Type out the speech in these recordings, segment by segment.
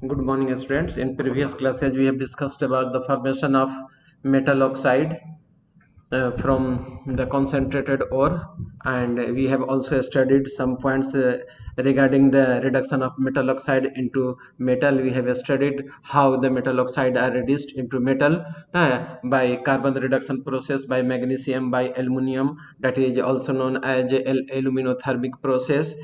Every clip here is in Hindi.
Good morning, students. In previous classes, we have discussed about the formation of metal oxide from the concentrated ore, and we have also studied some points regarding the reduction of metal oxide into metal. We have studied how the metal oxide are reduced into metal by carbon reduction process, by magnesium, by aluminum, that is also known as aluminothermic process.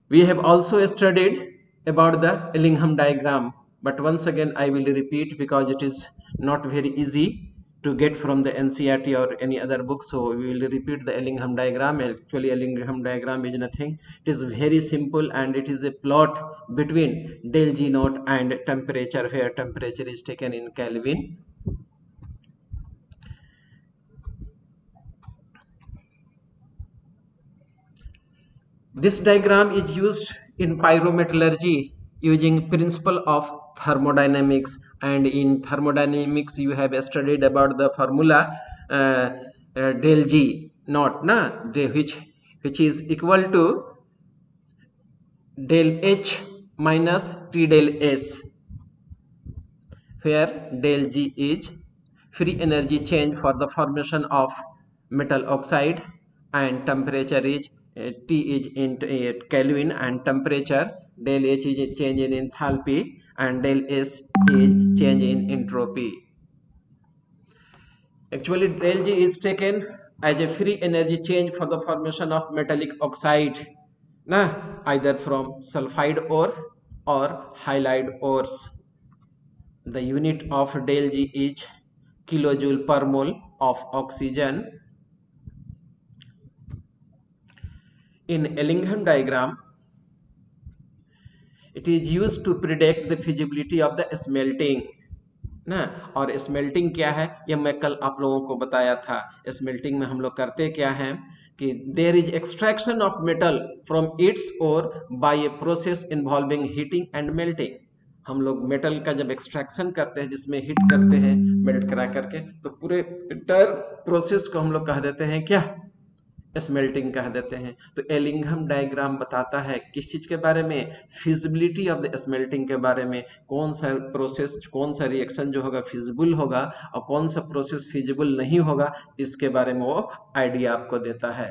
We have also studied about the Ellingham diagram, but once again I will repeat because it is not very easy to get from the NCERT or any other book. So we will repeat the Ellingham diagram. Actually, Ellingham diagram is nothing. It is very simple and it is a plot between del G naught and temperature, where temperature is taken in Kelvin. This diagram is used in pyrometallurgy using principle of thermodynamics, and in thermodynamics you have studied about the formula del G naught, which is equal to del H minus T del S, where del G is free energy change for the formation of metal oxide, and temperature is T is in Kelvin, and temperature del H is change in enthalpy, and del S is change in entropy. Actually, del G is taken as a free energy change for the formation of metallic oxide, either from sulfide ore or halide ores. The unit of del G is kilojoule per mole of oxygen. In Ellingham diagram, it is used to predict the feasibility of the smelting ना। और स्मेल्टिंग क्या है ये मैं कल आप लोगों को बताया था। स्मेल्टिंग में हम लोग करते क्या हैं कि there is extraction of metal from its ore by a process involving heating and melting. हम लोग मेटल का जब एक्सट्रैक्शन करते हैं, जिसमें हीट करते हैं मेल्ट करा करके, तो पूरे इंटायर प्रोसेस को हम लोग कह देते हैं क्या, स्मेल्टिंग कह देते हैं। तो एलिंघम डायग्राम बताता है किस चीज के बारे में, फिजिबिलिटी ऑफ द स्मेल्टिंग के बारे में, कौन सा प्रोसेस, कौन सा रिएक्शन जो होगा फिजिबल होगा और कौन सा प्रोसेस फिजिबल नहीं होगा, इसके बारे में वो आइडिया आपको देता है।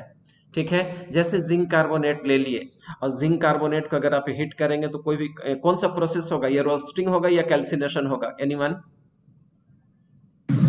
ठीक है, जैसे जिंक कार्बोनेट ले लिए, और जिंक कार्बोनेट को अगर आप हीट करेंगे तो कोई भी कौन सा प्रोसेस होगा, ये रोस्टिंग होगा या कैल्सिनेशन होगा, एनीवन?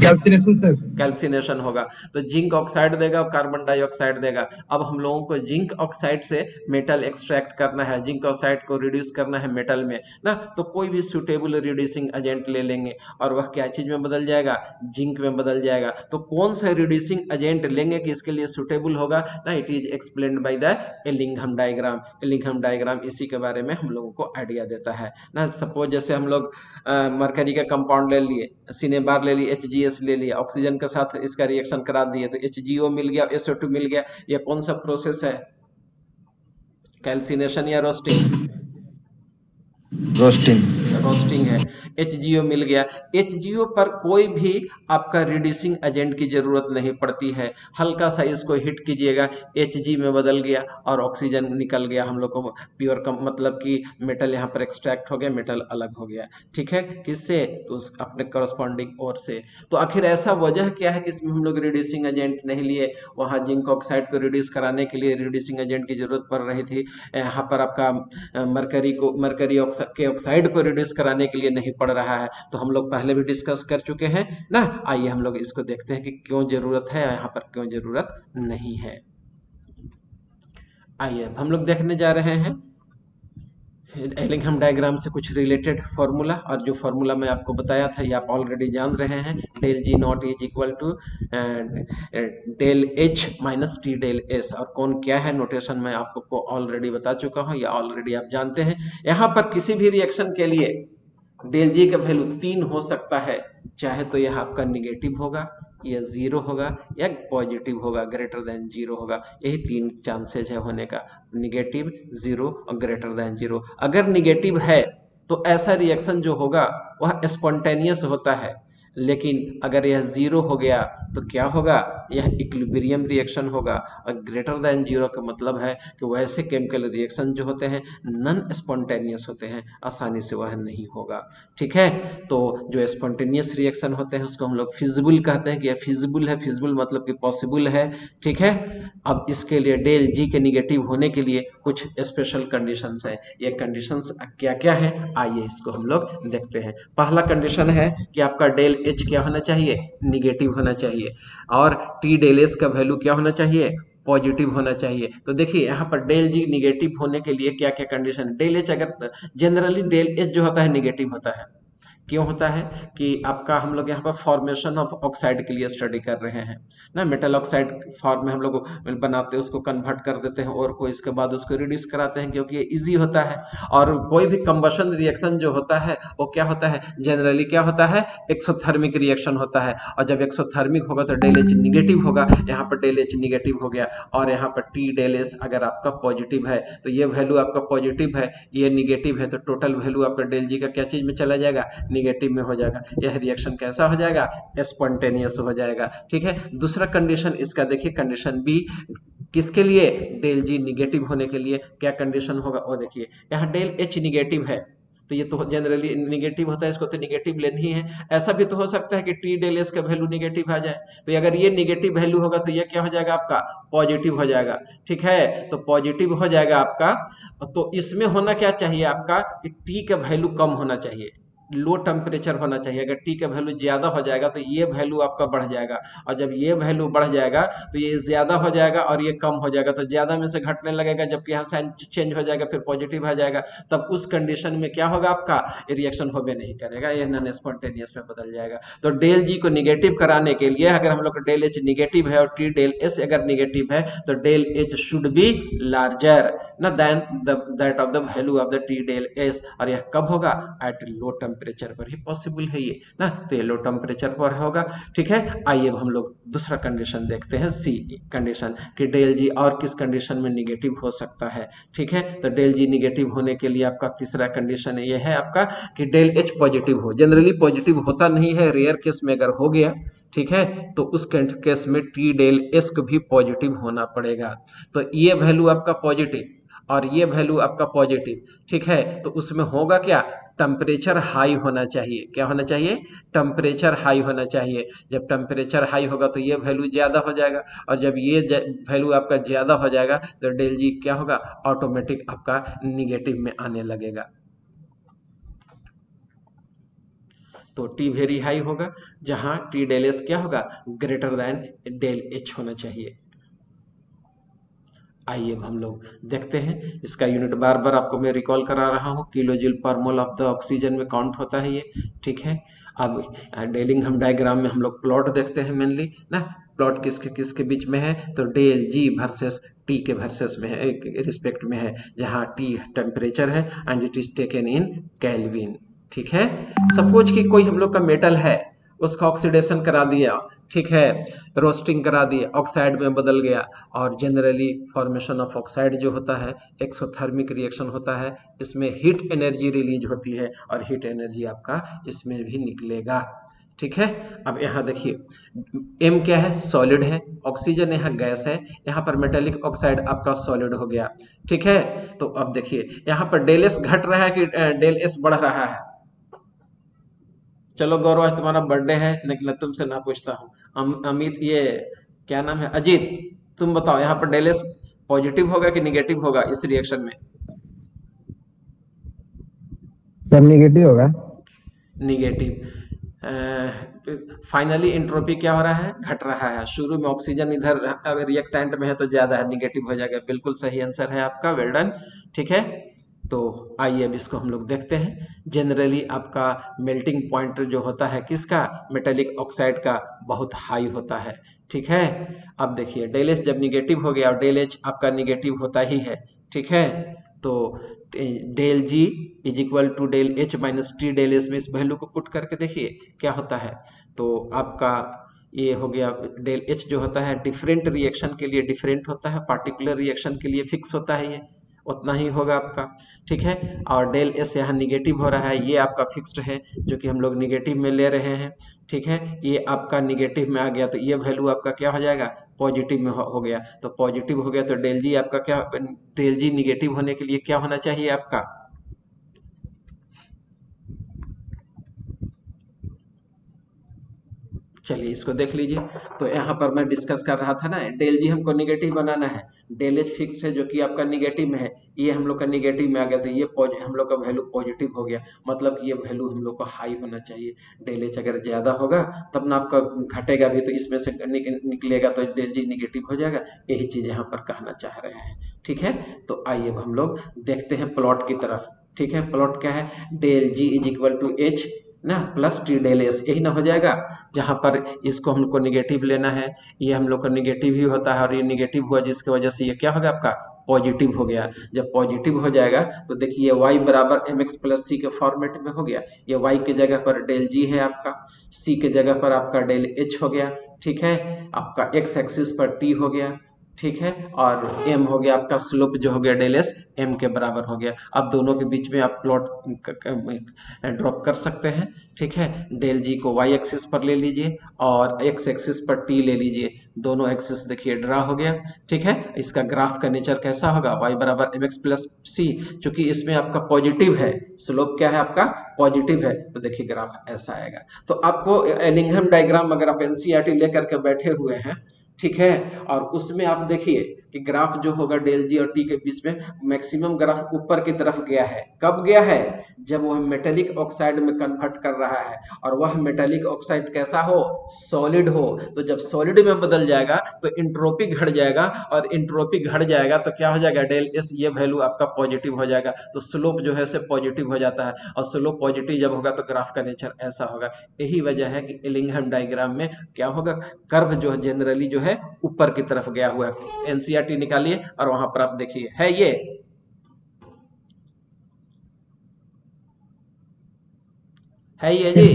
Calcination sir. कैल्सिनेशन होगा। तो जिंक ऑक्साइड देगा और कार्बन डाइऑक्साइड देगा। अब हम लोगों को जिंक ऑक्साइड से मेटल एक्सट्रैक्ट करना है, जिंक ऑक्साइड को रिड्यूस करना है मेटल में ना, तो कोई भी सुटेबल रिड्यूसिंग एजेंट ले लेंगे और वह क्या चीज में बदल जाएगा, जिंक में बदल जाएगा। तो कौन सा रिड्यूसिंग एजेंट लेंगे कि इसके लिए सुटेबल होगा ना, it is explained by the Ellingham diagram. Ellingham diagram इसी के बारे में हम लोगों को आइडिया देता है ना। सपोज जैसे हम लोग मरकरी का कंपाउंड ले लिए, सिनेबार ले लिए, HGS ले लिया, ऑक्सीजन के साथ इसका रिएक्शन करा दिए तो HGO मिल गया, SO2 मिल गया। ये कौन सा प्रोसेस है, कैल्सिनेशन या रोस्टिंग? रोस्टिंग है। HGO मिल गया। HGO पर कोई भी आपका रिड्यूसिंग एजेंट की जरूरत नहीं पड़ती है, हल्का सा इसको हिट कीजिएगा, Hg में बदल गया और ऑक्सीजन निकल गया। हम लोग को प्योर मतलब कि मेटल यहाँ पर एक्सट्रैक्ट हो गया, मेटल अलग हो गया। ठीक है, किससे, तो अपने करस्पॉन्डिंग ओर से। तो आखिर ऐसा वजह क्या है कि इसमें हम लोग रिड्यूसिंग एजेंट नहीं लिए? वहां जिंक ऑक्साइड को रिड्यूस कराने के लिए रिड्यूसिंग एजेंट की जरूरत पड़ रही थी, यहाँ पर आपका मरकरी ऑक्साइड को रिड्यूस कराने के लिए नहीं पड़ रहा है। तो हम लोग पहले भी डिस्कस कर चुके हैं ना। आइए हम लोग इसको देखते हैं कि क्यों जरूरत है, यहाँ पर क्यों जरूरत नहीं है। आइए हम लोग देखने जा रहे हैं एलिंघम डायग्राम से कुछ रिलेटेड फॉर्मूला, और जो फॉर्मूला मैं आपको बताया था ये आप ऑलरेडी जान रहे हैं। Del G not is equal to del H minus T del S, और कौन क्या है नोटेशन मैं आपको ऑलरेडी बता चुका हूं, या ऑलरेडी आप जानते हैं। यहाँ पर किसी भी रिएक्शन के लिए डेल जी का वैल्यू 3 हो सकता है, चाहे तो यह आपका निगेटिव होगा, या जीरो होगा, या पॉजिटिव होगा, ग्रेटर देन जीरो होगा। यही 3 चांसेस है होने का, निगेटिव, जीरो और ग्रेटर देन जीरो। अगर निगेटिव है तो ऐसा रिएक्शन जो होगा वह स्पॉन्टेनियस होता है, लेकिन अगर यह जीरो हो गया तो क्या होगा, यह इक्विलिब्रियम रिएक्शन होगा। और ग्रेटर देन जीरो का मतलब है कि वैसे केमिकल रिएक्शन जो होते हैं नॉन स्पॉन्टेनियस होते हैं, आसानी से वह नहीं होगा। ठीक है, तो जो स्पॉन्टेनियस रिएक्शन होते हैं उसको हम लोग फिजिबल कहते हैं कि यह फिजिबल है, फिजिबल मतलब कि पॉसिबल है। ठीक है, अब इसके लिए डेल जी के निगेटिव होने के लिए कुछ स्पेशल कंडीशंस है। ये कंडीशंस क्या क्या है, आइए इसको हम लोग देखते हैं। पहला कंडीशन है कि आपका डेल एच क्या होना चाहिए, निगेटिव होना चाहिए, और टी डेल एस का वैल्यू क्या होना चाहिए, पॉजिटिव होना चाहिए। तो देखिए यहाँ पर डेल जी निगेटिव होने के लिए क्या क्या कंडीशन, डेल एच अगर जनरली डेल एच जो होता है निगेटिव होता है, क्यों होता है कि आपका हम लोग यहाँ पर फॉर्मेशन ऑफ ऑक्साइड के लिए स्टडी कर रहे हैं ना, मेटल ऑक्साइड फॉर्म में हम लोग बनाते हैं, उसको कन्वर्ट कर देते हैं और को इसके बाद उसको रिड्यूस कराते हैं क्योंकि ये इजी होता है। और कोई भी कंबशन रिएक्शन जो होता है वो क्या होता है, जनरली क्या होता है, एक्सोथर्मिक रिएक्शन होता है, और जब एक्सोथर्मिक होगा तो डेल एच निगेटिव होगा, यहाँ पर डेल एच निगेटिव हो गया, और यहाँ पर टी डेल एस अगर आपका पॉजिटिव है तो ये वैल्यू आपका पॉजिटिव है, ये निगेटिव है, तो टोटल वैल्यू आपका डेल जी का क्या चीज में चला जाएगा, निगेटिव में हो जाएगा। यह रिएक्शन कैसा हो जाएगा, स्पॉन्टेनियस हो जाएगा। ठीक है, दूसरा कंडीशन इसका देखिए, कंडीशन बी किसके लिए, डेल जी निगेटिव होने के लिए क्या कंडीशन होगा, और देखिए यहाँ डेल एच निगेटिव है तो ये तो जनरली निगेटिव होता है, इसको तो निगेटिव लेनी ही है। ऐसा भी तो हो सकता है कि टी डेल एस का वैल्यू निगेटिव आ जाए, तो अगर ये निगेटिव वैल्यू होगा तो ये क्या हो जाएगा आपका, पॉजिटिव हो जाएगा। ठीक है, तो पॉजिटिव हो जाएगा आपका, तो इसमें होना क्या चाहिए आपका कि टी का वैल्यू कम होना चाहिए, लो टेम्परेचर होना चाहिए। अगर टी का वैल्यू ज्यादा हो जाएगा तो ये वैल्यू आपका बढ़ जाएगा, और जब ये वैल्यू बढ़ जाएगा तो ये ज्यादा हो जाएगा और ये कम हो जाएगा, तो ज्यादा में से घटने लगेगा, जबकि यहाँ साइन चेंज हो जाएगा फिर पॉजिटिव आ जाएगा। तब उस कंडीशन में क्या होगा, आपका रिएक्शन होबे नहीं करेगा, ये नॉन स्पॉन्टेनियस में बदल जाएगा। तो डेल जी को निगेटिव कराने के लिए अगर हम लोग डेल एच निगेटिव है और टी डेल एस अगर निगेटिव है तो del H should be larger ना than that of the value of the T del S, और यह कब होगा, एट लो टेम्परेचर पर ही पॉसिबल है ये ना, तो ये लो टेम्परेचर पर होगा। ठीक है, आइए अब हम लोग दूसरा कंडीशन देखते हैं, सी कंडीशन कि डेल जी और किस कंडीशन में निगेटिव हो सकता है। ठीक है, तो डेल जी निगेटिव होने के लिए आपका तीसरा कंडीशन ये है आपका कि डेल एच पॉजिटिव हो, जनरली पॉजिटिव होता नहीं है, रेयर केस में अगर हो गया, ठीक है, तो उस केस में टी डेल एस को भी पॉजिटिव होना पड़ेगा। तो ये वैल्यू आपका पॉजिटिव और ये वैल्यू आपका पॉजिटिव, ठीक है, तो उसमें होगा क्या, टेम्परेचर हाई होना चाहिए, क्या होना चाहिए, टेम्परेचर हाई होना चाहिए। जब टेम्परेचर हाई होगा तो ये वैल्यू ज्यादा हो जाएगा, और जब ये वैल्यू आपका ज्यादा हो जाएगा तो डेल जी क्या होगा, ऑटोमेटिक आपका निगेटिव में आने लगेगा। तो टी वेरी हाई होगा, जहां टी डेल एस क्या होगा, ग्रेटर देन डेल एच होना चाहिए। आइए अब हम लोग देखते हैं इसका यूनिट, बार बार आपको मैं रिकॉल करा रहा हूँ, किलो जूल पर मोल ऑफ द ऑक्सीजन में काउंट होता है ये। ठीक है, अब डेलिंघम डायग्राम में हम लोग प्लॉट देखते हैं मेनली ना, प्लॉट किसके किसके बीच में है, तो डेल जी वर्सेस टी के वर्सेस में है, रिस्पेक्ट में है, जहाँ टी टेम्परेचर है and it is taken in kelvin. ठीक है, सपोज कि कोई हम लोग का मेटल है, उसका ऑक्सीडेशन करा दिया, ठीक है, रोस्टिंग करा दी, ऑक्साइड में बदल गया, और जनरली फॉर्मेशन ऑफ ऑक्साइड जो होता है एक्सोथर्मिक रिएक्शन होता है, इसमें हीट एनर्जी रिलीज होती है और हीट एनर्जी आपका इसमें भी निकलेगा। ठीक है, अब यहाँ देखिए एम क्या है, सॉलिड है, ऑक्सीजन यहाँ गैस है, यहाँ पर मेटेलिक ऑक्साइड आपका सॉलिड हो गया। ठीक है, तो अब देखिए यहाँ पर डेल एस घट रहा है कि डेल एस बढ़ रहा है। चलो गौरव, आज तुम्हारा बर्थडे है लेकिन तुमसे ना पूछता हूँ, अमित ये क्या नाम है, अजीत, तुम बताओ यहाँ पर डेल एस पॉजिटिव होगा कि निगेटिव होगा इस रिएक्शन में, सब निगेटिव होगा, निगेटिव। फाइनली एंट्रोपी क्या हो रहा है, घट रहा है, शुरू में ऑक्सीजन इधर रिएक्टेंट में है तो ज्यादा है, निगेटिव हो जाएगा, बिल्कुल सही आंसर है आपका, वेल डन। ठीक है, तो आइए अब इसको हम लोग देखते हैं। जनरली आपका मेल्टिंग पॉइंट जो होता है किसका, मेटेलिक ऑक्साइड का, बहुत हाई होता है। ठीक है, अब देखिए डेल एच जब निगेटिव हो गया और डेल एच आपका निगेटिव होता ही है, ठीक है, तो del G is equal to del H minus T del S में इस वैल्यू को पुट करके देखिए क्या होता है। तो आपका ये हो गया, डेल एच जो होता है डिफरेंट रिएक्शन के लिए डिफरेंट होता है, पार्टिकुलर रिएक्शन के लिए फिक्स होता है, ये उतना ही होगा आपका। ठीक है, और डेल एस यहाँ निगेटिव हो रहा है, ये आपका फिक्स्ड है जो कि हम लोग निगेटिव में ले रहे हैं। ठीक है, ये आपका निगेटिव में आ गया तो ये वैल्यू आपका क्या हो जाएगा, पॉजिटिव में हो गया। तो पॉजिटिव हो गया तो डेल जी आपका क्या, डेल जी निगेटिव होने के लिए क्या होना चाहिए आपका, चलिए इसको देख लीजिए। तो यहाँ पर मैं डिस्कस कर रहा था ना, डेल जी हमको निगेटिव बनाना है, डेल एच फिक्स है जो कि आपका निगेटिव में है, ये हम लोग का निगेटिव में आ गया तो ये हम लोग का वैल्यू पॉजिटिव हो गया, मतलब कि ये वैल्यू हम लोग को हाई होना चाहिए। डेल एच अगर ज्यादा होगा तब ना आपका घटेगा भी, तो इसमें से निकलेगा तो डेल जी निगेटिव हो जाएगा। यही चीज यहाँ पर कहना चाह रहे हैं। ठीक है, तो आइए अब हम लोग देखते हैं प्लॉट की तरफ। ठीक है, प्लॉट क्या है, del G is equal to H ना प्लस टी डेल एस, यही ना हो जाएगा। जहां पर इसको हमको निगेटिव लेना है, ये हम लोग का निगेटिव ही होता है, और ये निगेटिव हुआ जिसकी वजह से ये क्या हो गया आपका पॉजिटिव हो गया। जब पॉजिटिव हो जाएगा तो देखिए y बराबर एम एक्स प्लस सी के फॉर्मेट में हो गया। ये y के जगह पर डेल जी है आपका, c के जगह पर आपका डेल एच हो गया। ठीक है, आपका x एक्सिस पर t हो गया। ठीक है, और m हो गया आपका स्लोप जो हो गया डेल एस m के बराबर हो गया। अब दोनों के बीच में आप प्लॉट ड्रॉप कर सकते हैं। ठीक है, डेल जी को y एक्सिस पर ले लीजिए और x एक्सिस पर t ले लीजिए, दोनों एक्सिस देखिए ड्रा हो गया। ठीक है, इसका ग्राफ का नेचर कैसा होगा, y बराबर एम एक्स प्लस सी, चूंकि इसमें आपका पॉजिटिव है, स्लोप क्या है आपका पॉजिटिव है, तो देखिए ग्राफ ऐसा आएगा। तो आपको एलिंघम डायग्राम अगर आप एनसीईआरटी लेकर के बैठे हुए हैं, ठीक है, और उसमें आप देखिए कि ग्राफ जो होगा डेल जी और टी के बीच में मैक्सिमम ग्राफ ऊपर की तरफ गया है। कब गया है, जब वह मेटेलिक ऑक्साइड में कन्वर्ट कर रहा है, और वह मेटेलिक ऑक्साइड कैसा हो, सॉलिड हो। तो जब सॉलिड में बदल जाएगा तो इंट्रोपी घट जाएगा, और इंट्रोपी घट जाएगा तो क्या हो जाएगा, डेल एस ये वैल्यू आपका पॉजिटिव हो जाएगा, तो स्लोप जो है से पॉजिटिव हो जाता है, और स्लोप पॉजिटिव जब होगा तो ग्राफ का नेचर ऐसा होगा। यही वजह है कि एलिंघम डायग्राम में क्या होगा, कर्व जो है जनरली जो है ऊपर की तरफ गया हुआ है। एनसीईआरटी निकालिए और वहां पर आप देखिए, है ये, है ये जी,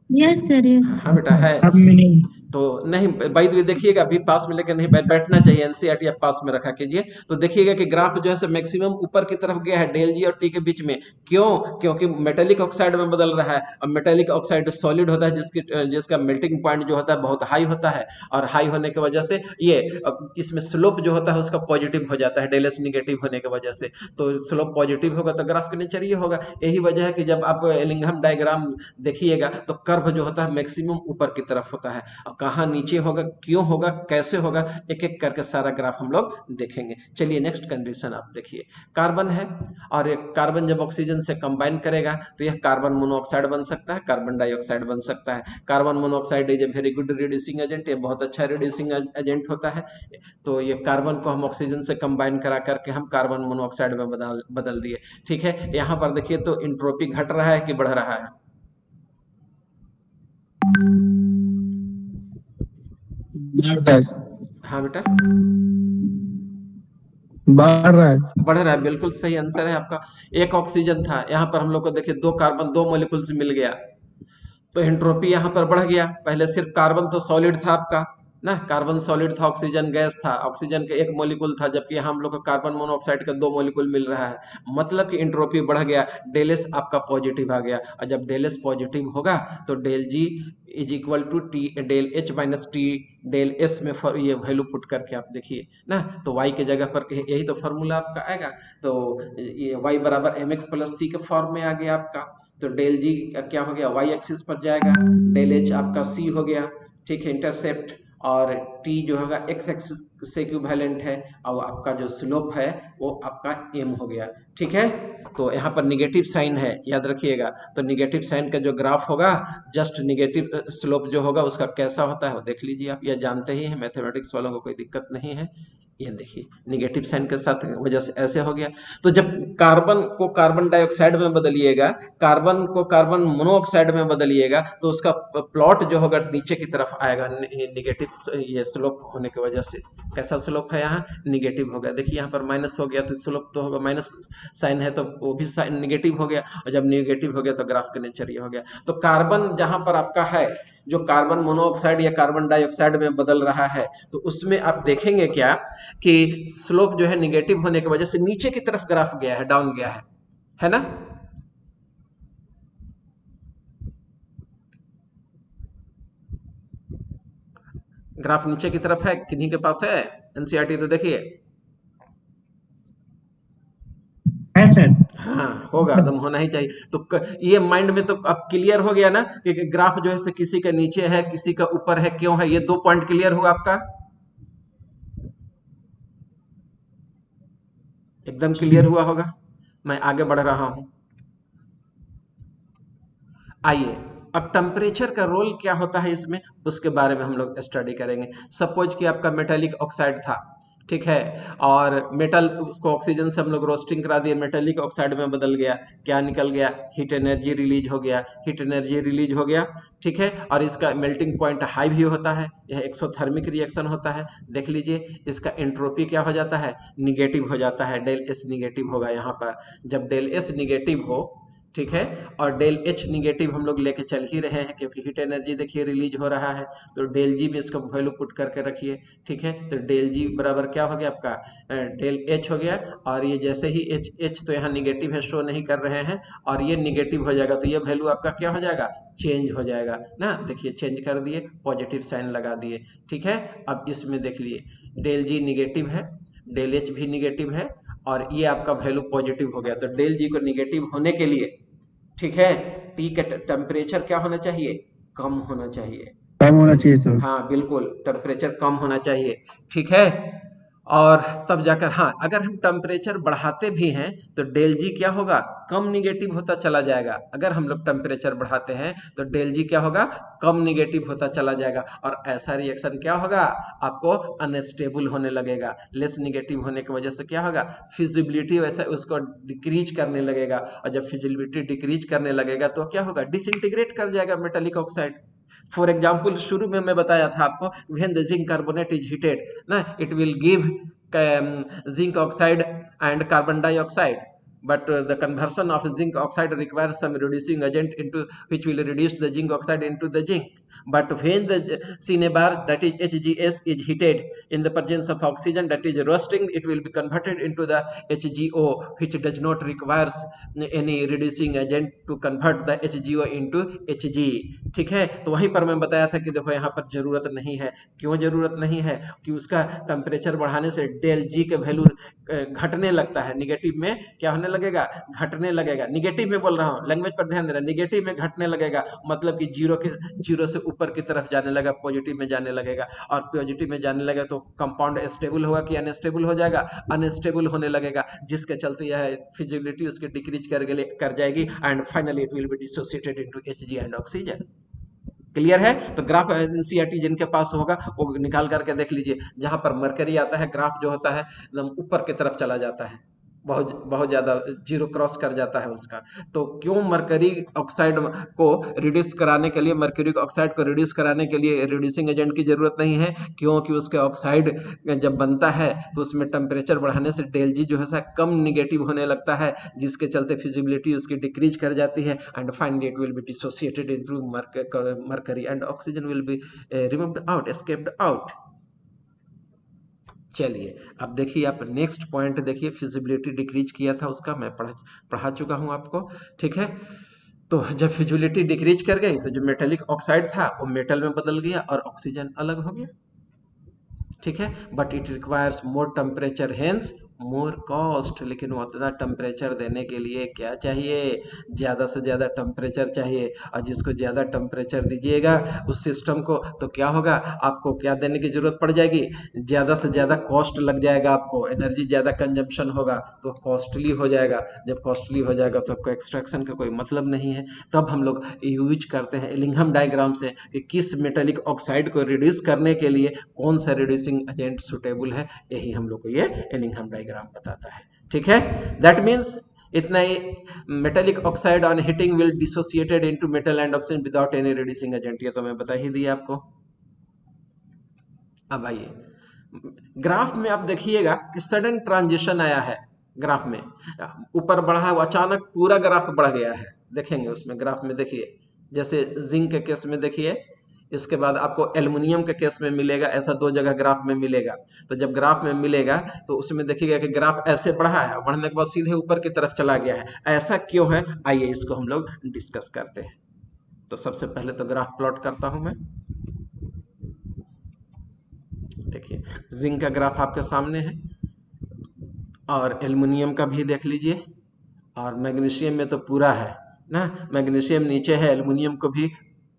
यस सर। हाँ बेटा है। अब में नहीं। तो नहीं, बाई द वे देखिएगा, अभी पास में लेकर नहीं बैठना चाहिए, एनसीईआरटी आप पास में रखा कीजिए। तो देखिएगा कि ग्राफ जो है मैक्सिमम ऊपर की तरफ गया है डेल जी और टी के बीच में। क्यों, क्योंकि मेटेलिक ऑक्साइड में बदल रहा है, और मेटेलिक ऑक्साइड सॉलिड होता है जिसका मेल्टिंग पॉइंट जो होता है बहुत हाई होता है, और हाई होने की वजह से ये इसमें स्लोप जो होता है उसका पॉजिटिव हो जाता है, डेल एस निगेटिव होने की वजह से। तो स्लोप पॉजिटिव होगा तो ग्राफ का नेचर ये होगा। यही वजह है कि जब आप एलिंघम डायग्राम देखिएगा तो कर्व जो होता है मैक्सिमम ऊपर की तरफ होता है, अब कहाँ नीचे होगा, क्यों होगा, कैसे होगा, एक एक करके सारा ग्राफ हम लोग देखेंगे। चलिए नेक्स्ट कंडीशन आप देखिए, कार्बन है, और एक कार्बन जब ऑक्सीजन से कंबाइन करेगा तो यह कार्बन मोनोऑक्साइड बन सकता है, कार्बन डाइऑक्साइड बन सकता है। Carbon monoxide is a very good reducing agent, ये बहुत अच्छा रिड्यूसिंग एजेंट होता है। तो ये कार्बन को हम ऑक्सीजन से कंबाइन करा करके हम कार्बन मोनोऑक्साइड में बदल दिए। ठीक है, यहाँ पर देखिए तो इंट्रोपी घट रहा है कि बढ़ रहा है, हाँ बेटा बढ़ रहा है। बढ़ रहा है, बिल्कुल सही आंसर है आपका। एक ऑक्सीजन था, यहाँ पर हम लोग को देखिए दो कार्बन, दो मॉलिक्यूल्स मिल गया, तो एंट्रोपी यहाँ पर बढ़ गया। पहले सिर्फ कार्बन तो सॉलिड था आपका ना, कार्बन सॉलिड था, ऑक्सीजन गैस था, ऑक्सीजन के एक मॉलिक्यूल था, जबकि यहाँ हम लोग को कार्बन मोनोऑक्साइड का दो मॉलिक्यूल मिल रहा है, मतलब कि एंट्रोपी बढ़ गया। डेल एस आपका पॉजिटिव आ गया, और जब डेल एस पॉजिटिव होगा तो del G is equal to T del H minus T del S में ये वैल्यू पुट करके आप देखिए ना, तो y के जगह पर यही तो फॉर्मूला आपका आएगा। तो ये y बराबर एम एक्स प्लस सी के फॉर्म में आ गया आपका। तो डेल जी क्या हो गया, y एक्सिस पर जाएगा, डेल एच आपका c हो गया। ठीक है, इंटरसेप्ट, और t जो होगा x एक्सिस से इक्विवेलेंट है, और आपका जो स्लोप है वो आपका m हो गया। ठीक है, तो यहाँ पर निगेटिव साइन है, याद रखिएगा। तो निगेटिव साइन का जो ग्राफ होगा, जस्ट निगेटिव स्लोप जो होगा उसका कैसा होता है वो देख लीजिए आप, यह जानते ही हैं, मैथमेटिक्स वालों को कोई दिक्कत नहीं है। ये देखिए निगेटिव साइन के साथ वजह से ऐसे हो गया। तो जब कार्बन को कार्बन डाइऑक्साइड में बदलिएगा, कार्बन को कार्बन मोनोऑक्साइड में बदलिएगा, तो उसका प्लॉट जो होगा नीचे की तरफ आएगा, निगेटिव ये स्लोप होने की वजह से। कैसा स्लोप है, यहाँ निगेटिव हो गया। देखिए यहाँ पर माइनस हो गया तो स्लोप तो होगा, माइनस साइन है तो वो भी साइन निगेटिव हो गया, और जब निगेटिव हो गया तो ग्राफ का नेचर ये हो गया। तो कार्बन जहां पर आपका है, जो कार्बन मोनोऑक्साइड या कार्बन डाइऑक्साइड में बदल रहा है, तो उसमें आप देखेंगे क्या कि स्लोप जो है निगेटिव होने की वजह से नीचे की तरफ ग्राफ गया है, डाउन गया है ना। ग्राफ नीचे की तरफ है, किन्हीं के पास है? एनसीईआरटी तो देखिए। है सर। हाँ होगा, एकदम होना ही चाहिए। तो ये माइंड में तो अब क्लियर हो गया ना कि ग्राफ जो है से किसी का नीचे है, किसी का ऊपर है, क्यों है? ये 2 पॉइंट क्लियर हुआ आपका? एकदम क्लियर हुआ होगा। मैं आगे बढ़ रहा हूं। आइए, अब टेम्परेचर का रोल क्या होता है इसमें, उसके बारे में हम लोग स्टडी करेंगे। सपोज कि आपका मेटालिक ऑक्साइड था, ठीक है, और मेटल उसको ऑक्सीजन से हम लोग रोस्टिंग करा दिए, मेटालिक ऑक्साइड में बदल गया, क्या निकल गया? हीट एनर्जी रिलीज हो गया, हीट एनर्जी रिलीज हो गया, ठीक है। और इसका मेल्टिंग पॉइंट हाई भी होता है, यह एक्सोथर्मिक रिएक्शन होता है। देख लीजिए, इसका एंट्रोपी क्या हो जाता है? निगेटिव हो जाता है, डेल एस निगेटिव होगा यहाँ पर। जब डेल एस निगेटिव हो, ठीक है, और डेल एच निगेटिव हम लोग लेके चल ही रहे हैं, क्योंकि हीट एनर्जी देखिए रिलीज हो रहा है, तो डेल जी में इसका वैल्यू पुट करके रखिए, ठीक है। तो डेल जी बराबर क्या हो गया आपका? डेल एच हो गया। और ये जैसे ही एच एच तो यहाँ निगेटिव है, शो नहीं कर रहे हैं, और ये निगेटिव हो जाएगा, तो ये वैल्यू आपका क्या हो जाएगा? चेंज हो जाएगा ना। देखिए चेंज कर दिए, पॉजिटिव साइन लगा दिए, ठीक है। अब इसमें देख लिए, डेल जी निगेटिव है, डेल एच भी निगेटिव है, और ये आपका वैल्यू पॉजिटिव हो गया। तो डेल जी को निगेटिव होने के लिए, ठीक है, टी का टेम्परेचर क्या होना चाहिए? कम होना चाहिए। कम होना चाहिए सर। हाँ बिल्कुल, टेम्परेचर कम होना चाहिए, ठीक है। और तब जाकर, हाँ, अगर हम टेम्परेचर बढ़ाते भी हैं तो डेल जी क्या होगा? कम निगेटिव होता चला जाएगा। अगर हम लोग टेम्परेचर बढ़ाते हैं तो डेल जी क्या होगा? कम निगेटिव होता चला जाएगा, और ऐसा रिएक्शन क्या होगा? आपको अनस्टेबल होने लगेगा। लेस निगेटिव होने की वजह से क्या होगा? फिजिबिलिटी वैसे उसको डिक्रीज करने लगेगा, और जब फिजिबिलिटी डिक्रीज करने लगेगा तो क्या होगा? डिसइंटीग्रेट कर जाएगा मेटालिक ऑक्साइड। फॉर एग्जाम्पल, शुरू में मैं बताया था आपको, when the zinc carbonate is heated ना, it will give zinc oxide and carbon dioxide, but the conversion of zinc oxide requires some reducing agent into which will reduce the zinc oxide into the zinc. But when the cinnabar, that is HGS, is heated in the presence of oxygen, that is roasting, it will be converted into the HGO, which does not requires any reducing agent to convert the HGO into Hg, ठीक है। तो वहीं पर मैं बताया था कि देखो यहाँ पर जरूरत नहीं है। क्यों जरूरत नहीं है? कि उसका टेम्परेचर बढ़ाने से डेल जी के वैल्यू घटने लगता है, निगेटिव में क्या होने लगेगा? घटने लगेगा। निगेटिव में बोल रहा हूँ, लैंग्वेज पर ध्यान देना, निगेटिव में घटने लगेगा, मतलब कि जीरो से ऊपर की तरफ जाने लगा, पॉजिटिव में जाने लगेगा। और पॉजिटिव में जाने लगा तो कंपाउंड स्टेबल होगा कि अनस्टेबल हो जाएगा? अनस्टेबल होने लगेगा, जिसके चलते यह फिजिबिलिटी उसकी डिक्रीज कर जाएगी, and finally it will be dissociated into Hg and oxygen. Clear है? तो ग्राफ एनसीईआरटी जिनके पास होगा वो निकाल करके देख लीजिए, जहां पर मरकरी आता है, ग्राफ जो होता है एकदम ऊपर की तरफ चला जाता है, बहुत बहुत ज्यादा जीरो क्रॉस कर जाता है उसका। तो क्यों मरकरी ऑक्साइड को रिड्यूस कराने के लिए, मरकरी ऑक्साइड को रिड्यूस कराने के लिए रिड्यूसिंग एजेंट की जरूरत नहीं है, क्योंकि उसके ऑक्साइड जब बनता है तो उसमें टेम्परेचर बढ़ाने से डेल जी जो है कम निगेटिव होने लगता है, जिसके चलते फिजिबिलिटी उसकी डिक्रीज कर जाती है, and finally it will be dissociated into mercury and oxygen will be removed out, escaped out. चलिए अब देखिए, आप नेक्स्ट पॉइंट देखिए, फिजिबिलिटी डिक्रीज किया था उसका मैं पढ़ा चुका हूं आपको, ठीक है। तो जब फिजिबिलिटी डिक्रीज कर गई तो जो मेटालिक ऑक्साइड था वो मेटल में बदल गया और ऑक्सीजन अलग हो गया, ठीक है। But it requires more temperature, hence more cost. लेकिन उतना टेम्परेचर देने के लिए क्या चाहिए? ज्यादा से ज्यादा टेम्परेचर चाहिए, और जिसको ज्यादा टेम्परेचर दीजिएगा उस सिस्टम को, तो क्या होगा? आपको क्या देने की जरूरत पड़ जाएगी? ज्यादा से ज्यादा कॉस्ट लग जाएगा, आपको एनर्जी ज्यादा कंजम्पशन होगा, तो कॉस्टली हो जाएगा। जब कॉस्टली हो जाएगा तो आपको एक्सट्रैक्शन का कोई मतलब नहीं है। तब हम लोग यूज करते हैं एलिंघम डायग्राम से कि किस मेटालिक ऑक्साइड को रिड्यूस करने के लिए कौन सा रिड्यूसिंग एजेंट सुटेबल है, यही हम लोग को ये एलिंघम डायग्राम बताता है, ठीक है। दैट मीन्स इतना ही, metallic oxide on heating will dissociated into metal and oxygen without any reducing agent, ये तो मैं बता ही दिया आपको। अब आइए ग्राफ में, आप देखिएगा कि सडन ट्रांजिशन आया है ग्राफ में, ऊपर बढ़ा हुआ अचानक पूरा ग्राफ बढ़ गया है, देखेंगे उसमें ग्राफ में। देखिए जैसे जिंक के केस में देखिए, इसके बाद आपको एल्युमिनियम के केस में मिलेगा, ऐसा 2 जगह ग्राफ में मिलेगा। तो जब ग्राफ में मिलेगा तो उसमें देखिएगा कि ग्राफ ऐसे बढ़ा है, बढ़ने के बाद सीधे ऊपर की तरफ चला गया है। ऐसा क्यों है? आइए इसको हम लोग डिस्कस करते हैं। तो सबसे पहले तो ग्राफ प्लॉट करता हूं मैं। जिंक का ग्राफ आपके सामने है, और एल्युमिनियम का भी देख लीजिए, और मैग्नीशियम में तो पूरा है ना, मैग्नीशियम नीचे है, एल्युमिनियम को भी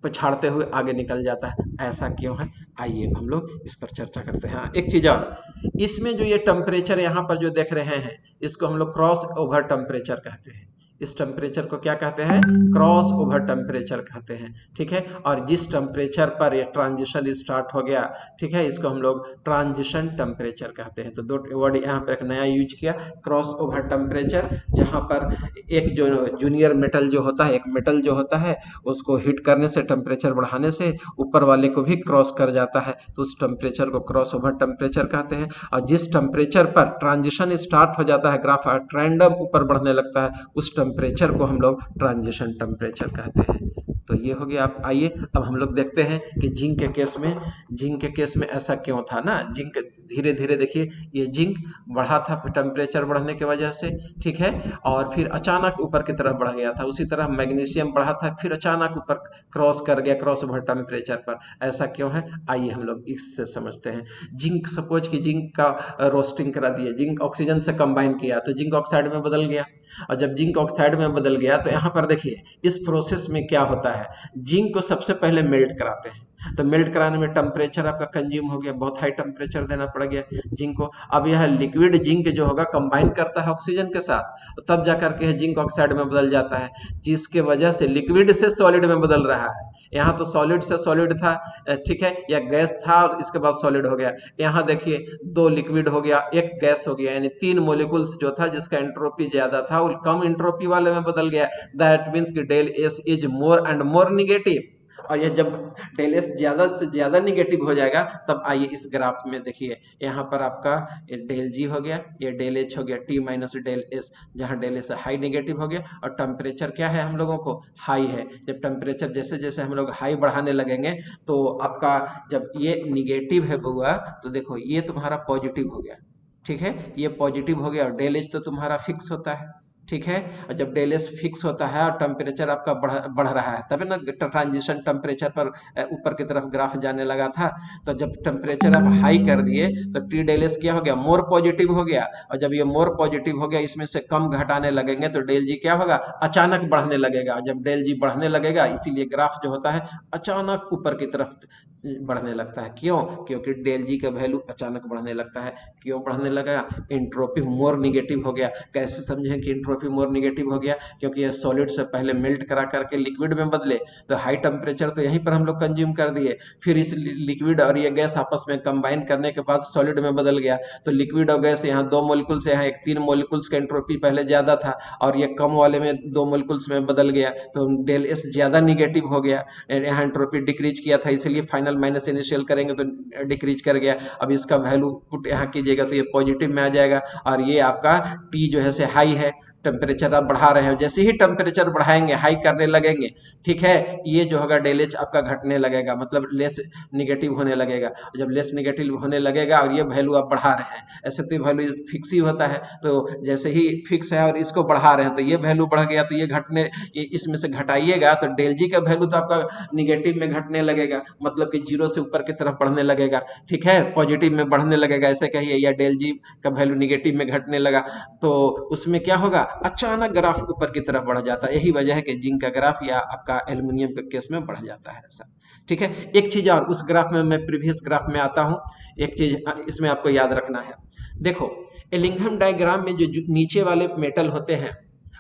पछाड़ते हुए आगे निकल जाता है। ऐसा क्यों है, आइए हम लोग इस पर चर्चा करते हैं। हाँ, एक चीज और, इसमें जो ये टेम्परेचर यहाँ पर जो देख रहे हैं, इसको हम लोग क्रॉस ओवर टेम्परेचर कहते हैं। इस टेम्परेचर को क्या कहते हैं, क्रॉस ओवर टेम्परेचर कहते हैं, ठीक है। और जिस टेम्परेचर पर ये ट्रांजिशन स्टार्ट हो गया, ठीक है, इसको हम लोग ट्रांजिशन टेम्परेचर कहते हैं। तो दो वर्ड यहाँ पर एक नया यूज किया, क्रॉस ओवर टेम्परेचर, जहाँ पर एक जो जूनियर मेटल जो होता है, एक मेटल जो होता है, उसको हीट करने से, टेम्परेचर बढ़ाने से ऊपर वाले को भी क्रॉस कर जाता है, तो उस टेम्परेचर को क्रॉस ओवर टेम्परेचर कहते हैं। और जिस टेम्परेचर पर ट्रांजिशन स्टार्ट हो जाता है, ग्राफ रैंडम ऊपर बढ़ने लगता है, उस टेम्परेचर को हम लोग ट्रांजिशन टेम्परेचर कहते हैं। तो ये हो गया। आप आइए अब हम लोग देखते हैं कि जिंक के केस में ऐसा क्यों था ना। जिंक धीरे धीरे देखिए, ये जिंक बढ़ा था टेम्परेचर बढ़ने की वजह से, ठीक है, और फिर अचानक ऊपर की तरफ बढ़ गया था। उसी तरह मैग्नीशियम बढ़ा था, फिर अचानक ऊपर क्रॉस कर गया, क्रॉस ओवर टेम्परेचर पर। ऐसा क्यों है, आइए हम लोग इससे समझते हैं। जिंक, सपोज कि जिंक का रोस्टिंग करा दिए, जिंक ऑक्सीजन से कंबाइन किया तो जिंक ऑक्साइड में बदल गया, और जब जिंक ऑक्साइड में बदल गया तो यहाँ पर देखिए इस प्रोसेस में क्या होता है, जिंक को सबसे पहले मेल्ट कराते हैं। तो मेल्ट कराने में टेम्परेचर आपका कंज्यूम हो गया, बहुत हाई टेम्परेचर देना पड़ गया जिंक को। अब यह लिक्विड जिंक जो होगा कंबाइन करता है ऑक्सीजन के साथ, तब जाकर के जिंक ऑक्साइड में बदल जाता है, जिसके वजह से लिक्विड से सॉलिड में बदल रहा है। यहाँ तो सॉलिड से सॉलिड था, ठीक है, या गैस था और इसके बाद सॉलिड हो गया। यहाँ देखिए दो लिक्विड हो गया, एक गैस हो गया, यानी तीन मोलिकुल्स जो था जिसका एंट्रोपी ज्यादा था वो कम एंट्रोपी वाले में बदल गया। दैट मीन्स कि del S is more and more negative. और ये जब डेल एस ज्यादा से ज्यादा निगेटिव हो जाएगा, तब आइए इस ग्राफ में देखिए, यहाँ पर आपका ये डेल जी हो गया, ये डेल एच हो गया, टी माइनस डेल एस, जहाँ डेल एस हाई निगेटिव हो गया, और टेम्परेचर क्या है हम लोगों को, हाई है। जब टेम्परेचर जैसे जैसे हम लोग हाई बढ़ाने लगेंगे, तो आपका जब ये निगेटिव है हुआ, तो देखो ये तुम्हारा पॉजिटिव हो गया, ठीक है, ये पॉजिटिव हो गया, और डेल एच तो तुम्हारा फिक्स होता है, ठीक है। और जब डेल एस फिक्स होता है और टेम्परेचर आपका बढ़ रहा है, तभी ना ट्रांजिशन टेम्परेचर पर ऊपर की तरफ ग्राफ जाने लगा था। तो जब टेम्परेचर आप हाई कर दिए तो टी डेल एस क्या हो गया, मोर पॉजिटिव हो गया, और जब ये मोर पॉजिटिव हो गया, इसमें से कम घटाने लगेंगे तो डेल जी क्या होगा, अचानक बढ़ने लगेगा। जब डेल जी बढ़ने लगेगा, इसीलिए ग्राफ जो होता है अचानक ऊपर की तरफ बढ़ने लगता है। क्यों, क्योंकि डेल जी का वैल्यू अचानक बढ़ने लगता है। क्यों बढ़ने लगा, एंट्रोपी मोर निगेटिव हो गया। कैसे समझें कि एंट्रोपी मोर निगेटिव हो गया, क्योंकि यह सॉलिड से पहले मेल्ट करा करके लिक्विड में बदले, तो हाई टेम्परेचर तो यहीं पर हम लोग कंज्यूम कर दिए, फिर इस लिक्विड और ये गैस आपस में कंबाइन करने के बाद सॉलिड में बदल गया। तो लिक्विड और गैस, यहाँ दो मोलिकुल्स, यहाँ एक तीन मोलिकुल्स का एंट्रोपी पहले ज्यादा था, और ये कम वाले में दो मोलिकुल्स में बदल गया, तो डेल एस ज्यादा निगेटिव हो गया, यहाँ एंट्रोपी डिक्रीज किया था, इसलिए फाइनल माइनस इनिशियल करेंगे तो डिक्रीज कर गया। अब इसका वैल्यू पुट यहाँ कीजिएगा तो ये पॉजिटिव में आ जाएगा, और ये आपका टी जो है से हाई है, टेम्परेचर आप बढ़ा रहे हो, जैसे ही टेम्परेचर बढ़ाएंगे, हाई करने लगेंगे, ठीक है, ये जो होगा डेल एच आपका घटने लगेगा, मतलब लेस निगेटिव होने लगेगा। जब लेस निगेटिव होने लगेगा और ये वैल्यू आप बढ़ा रहे हैं, ऐसे तो ये वैल्यू फिक्स ही होता है, तो जैसे ही फिक्स है और इसको बढ़ा रहे हैं तो ये वैल्यू बढ़ गया, तो ये घटने, ये इसमें से घटाइएगा तो डेल जी का वैल्यू तो आपका निगेटिव में घटने लगेगा, मतलब कि जीरो से ऊपर की तरफ बढ़ने लगेगा, ठीक है, पॉजिटिव में बढ़ने लगेगा, ऐसे कहिए, या डेल जी का वैल्यू निगेटिव में घटने लगा, तो उसमें क्या होगा, अचानक ग्राफ ऊपर की तरफ बढ़ जाता है। यही वजह है कि जिंक का ग्राफ या आपका एल्युमिनियम के केस में बढ़ जाता है ऐसा, ठीक है। एक चीज और, उस ग्राफ में मैं प्रीवियस ग्राफ में आता हूं, एक चीज इसमें आपको याद रखना है। देखो एलिंघम डायग्राम में जो नीचे वाले मेटल होते हैं,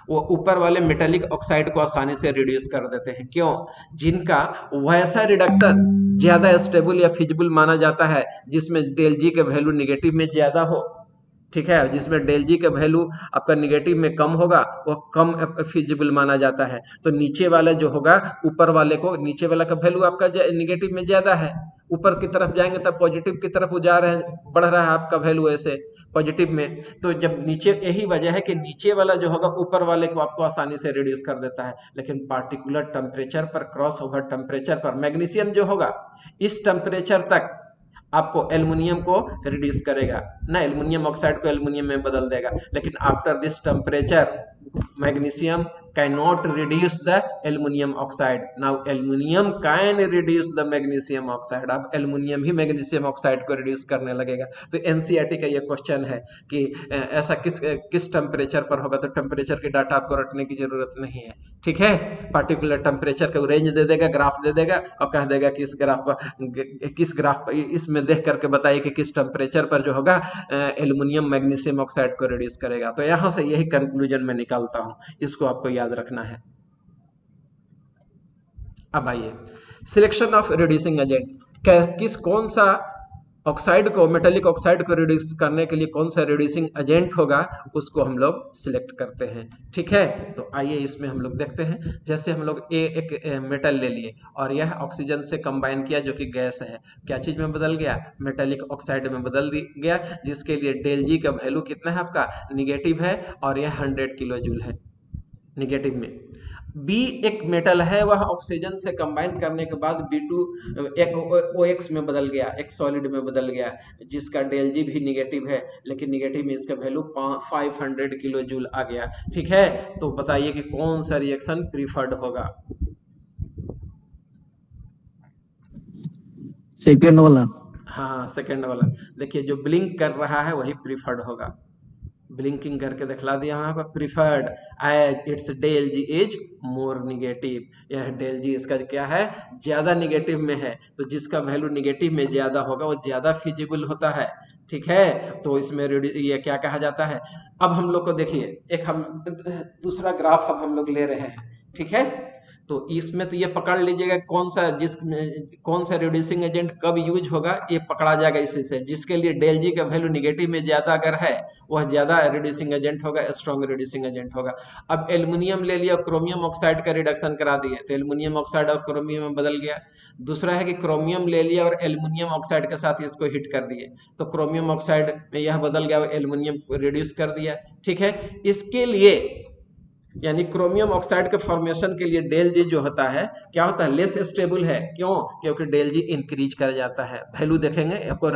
वो ऊपर वाले मेटेलिक ऑक्साइड को आसानी से रिड्यूस कर देते हैं। क्यों, जिनका वैसा रिडक्शन ज्यादा स्टेबल या फिजिबल माना जाता है जिसमें डेल जी का वैल्यू निगेटिव में ज्यादा हो, ठीक है, जिसमें डेल जी का वैल्यू आपका निगेटिव में कम होगा, वो कम फिजिबल माना जाता है। तो नीचे वाला जो होगा, ऊपर वाले को, नीचे वाला का वैल्यू आपका निगेटिव में ज्यादा है, ऊपर की तरफ जाएंगे तब पॉजिटिव की तरफ जा रहे हैं, बढ़ रहा है आपका वैल्यू ऐसे पॉजिटिव में। तो जब नीचे, यही वजह है कि नीचे वाला जो होगा ऊपर वाले को आपको आसानी से रिड्यूस कर देता है, लेकिन पार्टिकुलर टेम्परेचर पर, क्रॉस ओवर टेम्परेचर पर, मैग्नीशियम जो होगा इस टेम्परेचर तक आपको एल्युमिनियम को रिड्यूस करेगा ना, एल्युमिनियम ऑक्साइड को एल्युमिनियम में बदल देगा, लेकिन after this temperature magnesium cannot reduce the aluminum oxide. Now aluminum can reduce the magnesium oxide. अब एल्युमिनियम ही मैग्नीशियम ऑक्साइड को रिड्यूस करने लगेगा। तो एनसीईआरटी का ये क्वेश्चन है कि ऐसा किस टेम्परेचर पर होगा, तो टेम्परेचर की डाटा आपको रटने की जरूरत नहीं है, ठीक है। पार्टिकुलर टेम्परेचर का रेंज दे देगा, ग्राफ दे देगा और कह देगा कि किस ग्राफ इसमें देख करके बताइए कि किस टेम्परेचर पर जो होगा एल्युमिनियम मैग्नीशियम ऑक्साइड को रिड्यूस करेगा। तो यहां से यही कंक्लूजन मैं निकालता हूं, इसको आपको याद रखना है। अब आइए सिलेक्शन ऑफ रिड्यूसिंग एजेंट, कौन सा ऑक्साइड को, मेटेलिक ऑक्साइड को रिड्यूस करने के लिए कौन सा रिड्यूसिंग एजेंट होगा, उसको हम लोग सिलेक्ट करते हैं, ठीक है। तो आइए इसमें हम लोग देखते हैं। जैसे हम लोग एक मेटल ले लिए और यह ऑक्सीजन से कंबाइन किया जो कि गैस है, क्या चीज में बदल गया, मेटेलिक ऑक्साइड में बदल गया, जिसके लिए डेल जी का वैल्यू कितना है आपका, निगेटिव है और यह 100 किलो जूल है निगेटिव में। बी एक मेटल है, वह ऑक्सीजन से कंबाइन करने के बाद B2 OX में बदल गया, एक सॉलिड में बदल गया, जिसका डेल जी भी निगेटिव है, लेकिन निगेटिव में इसका वैल्यू 500 किलो जूल आ गया, ठीक है। तो बताइए कि कौन सा रिएक्शन प्रीफर्ड होगा। सेकेंड वाला। हाँ सेकेंड वाला। देखिए जो ब्लिंक कर रहा है वही प्रीफर्ड होगा, ब्लिंकिंग करके दिखला दिया वहां पर, preferred as its del G is more negative. यह डेल जी इसका क्या है, ज्यादा निगेटिव में है, तो जिसका वैल्यू निगेटिव में ज्यादा होगा वो ज्यादा फिजिबल होता है, ठीक है। तो इसमें ये क्या कहा जाता है। अब हम लोग को देखिए, एक हम दूसरा ग्राफ अब हम लोग ले रहे हैं, ठीक है। तो इसमें तो ये पकड़ लीजिएगा कौन सा रिड्यूसिंग एजेंट कब यूज होगा, ये पकड़ा जाएगा इसी से। जिसके लिए डेल जी का वैल्यू निगेटिव में ज्यादा अगर है, वह ज्यादा रिड्यूसिंग एजेंट होगा, स्ट्रॉन्ग रिड्यूसिंग एजेंट होगा। अब एल्युमिनियम ले लिया, क्रोमियम ऑक्साइड का रिडक्शन करा दिए, तो एल्युमिनियम ऑक्साइड और क्रोमियम में बदल गया। दूसरा है कि क्रोमियम ले लिया और एल्युमिनियम ऑक्साइड के साथ इसको हिट कर दिए, तो क्रोमियम ऑक्साइड में यह बदल गया और एल्युमिनियम को रिड्यूस कर दिया, ठीक है। इसके लिए यानी क्रोमियम ऑक्साइड के फॉर्मेशन के लिए डेल जी जो होता है क्या होता है, लेस स्टेबल है। क्यों, क्योंकि डेल जी इंक्रीज कर जाता है। वैल्यू देखेंगे आपको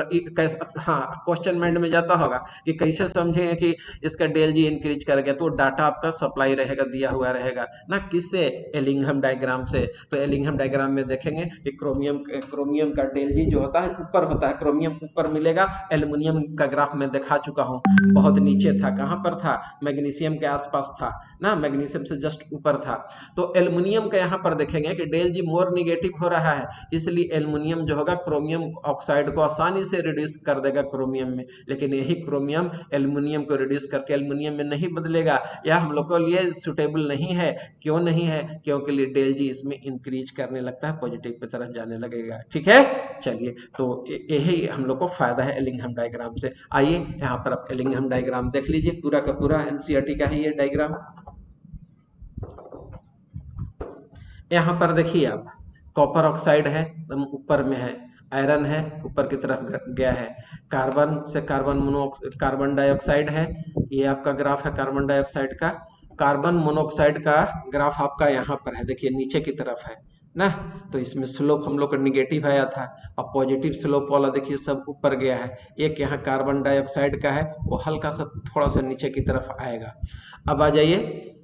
हाँ क्वेश्चन माइंड में जाता होगा कि कैसे समझेंगे कि इसका डेल जी इंक्रीज कर गया, तो डाटा आपका सप्लाई रहेगा, दिया हुआ रहेगा ना, किससे, एलिंघम डायग्राम से। तो एलिंघम डायग्राम में देखेंगे कि क्रोमियम का डेल जी जो होता है ऊपर होता है, क्रोमियम ऊपर मिलेगा। एल्युमिनियम का ग्राफ में दिखा चुका हूँ, बहुत नीचे था, कहां पर था, मैग्नीशियम के आसपास था ना, मैग्नीशियम से जस्ट ऊपर था। तो एल्युमिनियम का यहाँ पर देखेंगे कि डेल जी मोर निगेटिव हो रहा है, इसलिए एल्युमिनियम जो होगा क्रोमियम ऑक्साइड को आसानी से रिड्यूस कर देगा क्रोमियम में। लेकिन यही क्रोमियम एल्युमिनियम को रिड्यूस करके एल्युमिनियम में नहीं बदलेगा, यह हम लोग को लिए सुटेबल नहीं है। क्यों नहीं है, क्योंकि डेल जी इसमें इंक्रीज करने लगता है, पॉजिटिव की तरफ जाने लगेगा, ठीक है। चलिए तो यही हम लोग को फायदा है एलिंघम डायग्राम से। आइए यहाँ पर आप एलिंघम डायग्राम देख लीजिए, पूरा का पूरा एनसीईआरटी का है ये डायग्राम। यहाँ पर देखिए आप, कॉपर ऑक्साइड है ऊपर में है, आयरन है ऊपर की तरफ गया है, कार्बन से कार्बन डाइऑक्साइड है, ये आपका ग्राफ है कार्बन डाइऑक्साइड का। कार्बन मोनोऑक्साइड का ग्राफ आपका यहाँ पर है, देखिए नीचे की तरफ है ना। तो इसमें स्लोप हम लोग का निगेटिव आया था, और पॉजिटिव स्लोप वाला देखिए सब ऊपर गया है। एक यहाँ कार्बन डाइऑक्साइड का है, वो हल्का सा थोड़ा सा नीचे की तरफ आएगा। अब आ जाइए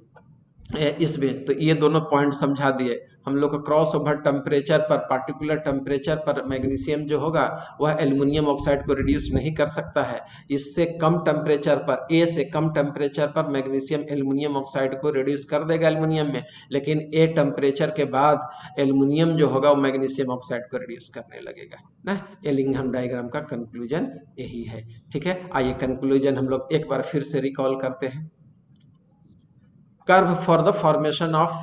इसमें, तो ये दोनों पॉइंट समझा दिए हम लोग को। क्रॉस ओवर टेम्परेचर पर, पार्टिकुलर टेम्परेचर पर मैग्नीशियम जो होगा वह एल्युमिनियम ऑक्साइड को रिड्यूस नहीं कर सकता है। इससे कम टेम्परेचर पर, ए से कम टेम्परेचर पर मैग्नीशियम एल्युमिनियम ऑक्साइड को रिड्यूस कर देगा एल्युमिनियम में, लेकिन ए टेम्परेचर के बाद एल्युमिनियम जो होगा वो मैग्नीशियम ऑक्साइड को रिड्यूस करने लगेगा ना। एलिंघम डायग्राम का कंक्लूजन यही है, ठीक है। आइए कंक्लूजन हम लोग एक बार फिर से रिकॉल करते हैं। Curve for the formation of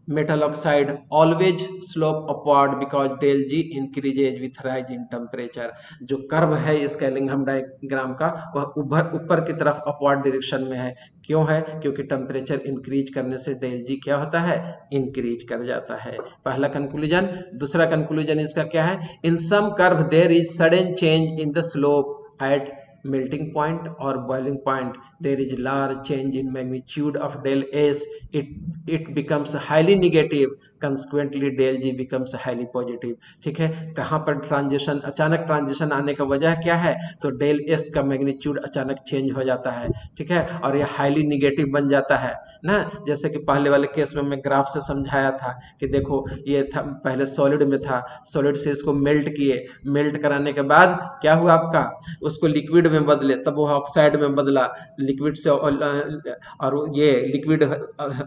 metal oxide always slope upward because del G increases with rise in temperature। जो कर्व है इसका एलिंघम डायग्राम का, वह ऊपर की तरफ अपवर्ड डायरेक्शन में है। क्यों है, क्योंकि टेम्परेचर इंक्रीज करने से डेल जी क्या होता है, इंक्रीज कर जाता है। पहला कंक्लूजन। दूसरा कंक्लूजन इसका क्या है, in some curve there is sudden change in the slope at melting point or boiling point, there is large change in magnitude of del S, it becomes highly negative, consequently del G becomes highly positive। ठीक है, कहाँ पर ट्रांजिशन, अचानक ट्रांजिशन आने का वजह क्या है, तो डेल एस का मैग्नीट्यूड अचानक चेंज हो जाता है। ठीक है, और ये हाईली निगेटिव बन जाता है ना, जैसे कि पहले वाले केस में मैं ग्राफ से समझाया था कि देखो ये था, पहले सॉलिड में था, सॉलिड से इसको मेल्ट किए, मेल्ट कराने के बाद क्या हुआ आपका, उसको लिक्विड में बदले, तब वो ऑक्साइड में बदला, लिक्विड से और ये लिक्विड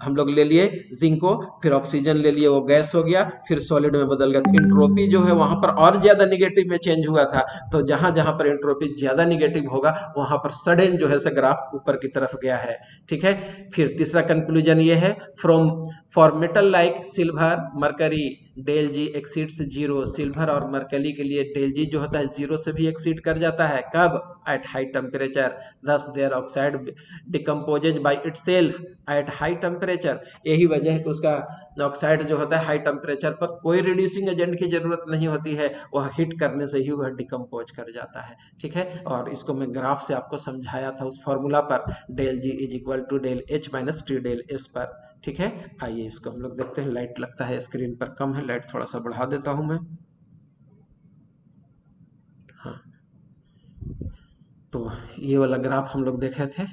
हम लोग ले लिए जिंक को, फिर ऑक्सीजन ले लिए, वो गैस हो गया, फिर सॉलिड में बदल गया। तो एंट्रोपी जो है वहां पर और ज्यादा निगेटिव में चेंज हुआ था। तो जहां जहां पर एंट्रोपी ज्यादा निगेटिव होगा वहां पर सडन जो है ग्राफ ऊपर की तरफ गया है। ठीक है, फिर तीसरा कंक्लूजन ये है, from for metal like silver mercury del G exceeds zero, silver और मरकरी के लिए डेल जी जो होता है जीरो से भी एक्सीड कर जाता है, कब, at high temperature, thus their oxide decomposes by itself at high temperature। यही वजह है कि उसका ऑक्साइड जो होता है हाई टेम्परेचर पर कोई रिड्यूसिंग एजेंट की जरूरत नहीं होती है, वह हीट करने से ही वह डिकम्पोज कर जाता है। ठीक है, और इसको मैं ग्राफ से आपको समझाया था उस फॉर्मूला पर, del G is equal to del H minus T del S पर। ठीक है, आइए इसको हम लोग देखते हैं। लाइट लगता है स्क्रीन पर कम है, लाइट थोड़ा सा बढ़ा देता हूं मैं। हाँ, तो ये वाला ग्राफ हम लोग देखे थे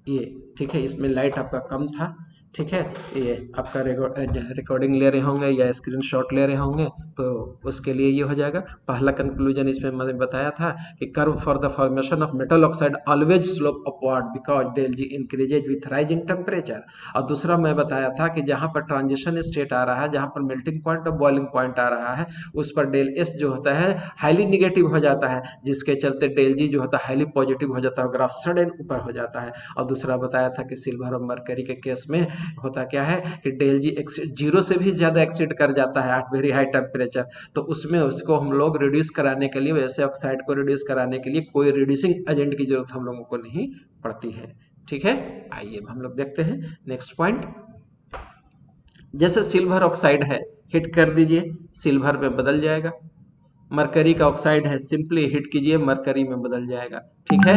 ये। ठीक है, इसमें लाइट आपका कम था। ठीक है, ये आपका रिकॉर्डिंग ले रहे होंगे या स्क्रीनशॉट ले रहे होंगे, तो उसके लिए ये हो जाएगा। पहला कंक्लूजन इसमें मैंने बताया था कि curve for the formation of metal oxide always slope upward because del G increases with rise in temperature. और दूसरा मैं बताया था कि जहां पर ट्रांजिशन स्टेट आ रहा है, जहां पर मेल्टिंग पॉइंट और बॉइलिंग पॉइंट आ रहा है, उस पर डेल एस जो होता है हाईली निगेटिव हो जाता है, जिसके चलते डेल जी जो होता है हाईली पॉजिटिव हो जाता है, ग्राफ सडन ऊपर हो जाता है। और दूसरा बताया था कि सिल्वर और मरकरी के केस में होता क्या है कि डेल जी जीरो से भी ज्यादा एक्सीड कर जाता है एट वेरी हाई टेम्परेचर। तो उसमें उसको हम लोग रिड्यूस कराने के लिए, वैसे ऑक्साइड को रिड्यूस कराने के लिए कोई रिड्यूसिंग एजेंट की जरूरत हम लोगों को नहीं पड़ती है। ठीक है, आइए हम लोग देखते हैं नेक्स्ट पॉइंट। जैसे सिल्वर ऑक्साइड है, हिट कर दीजिए, सिल्वर में बदल जाएगा। मरकरी का ऑक्साइड है, सिंपली हिट कीजिए, मरकरी में बदल जाएगा। ठीक है,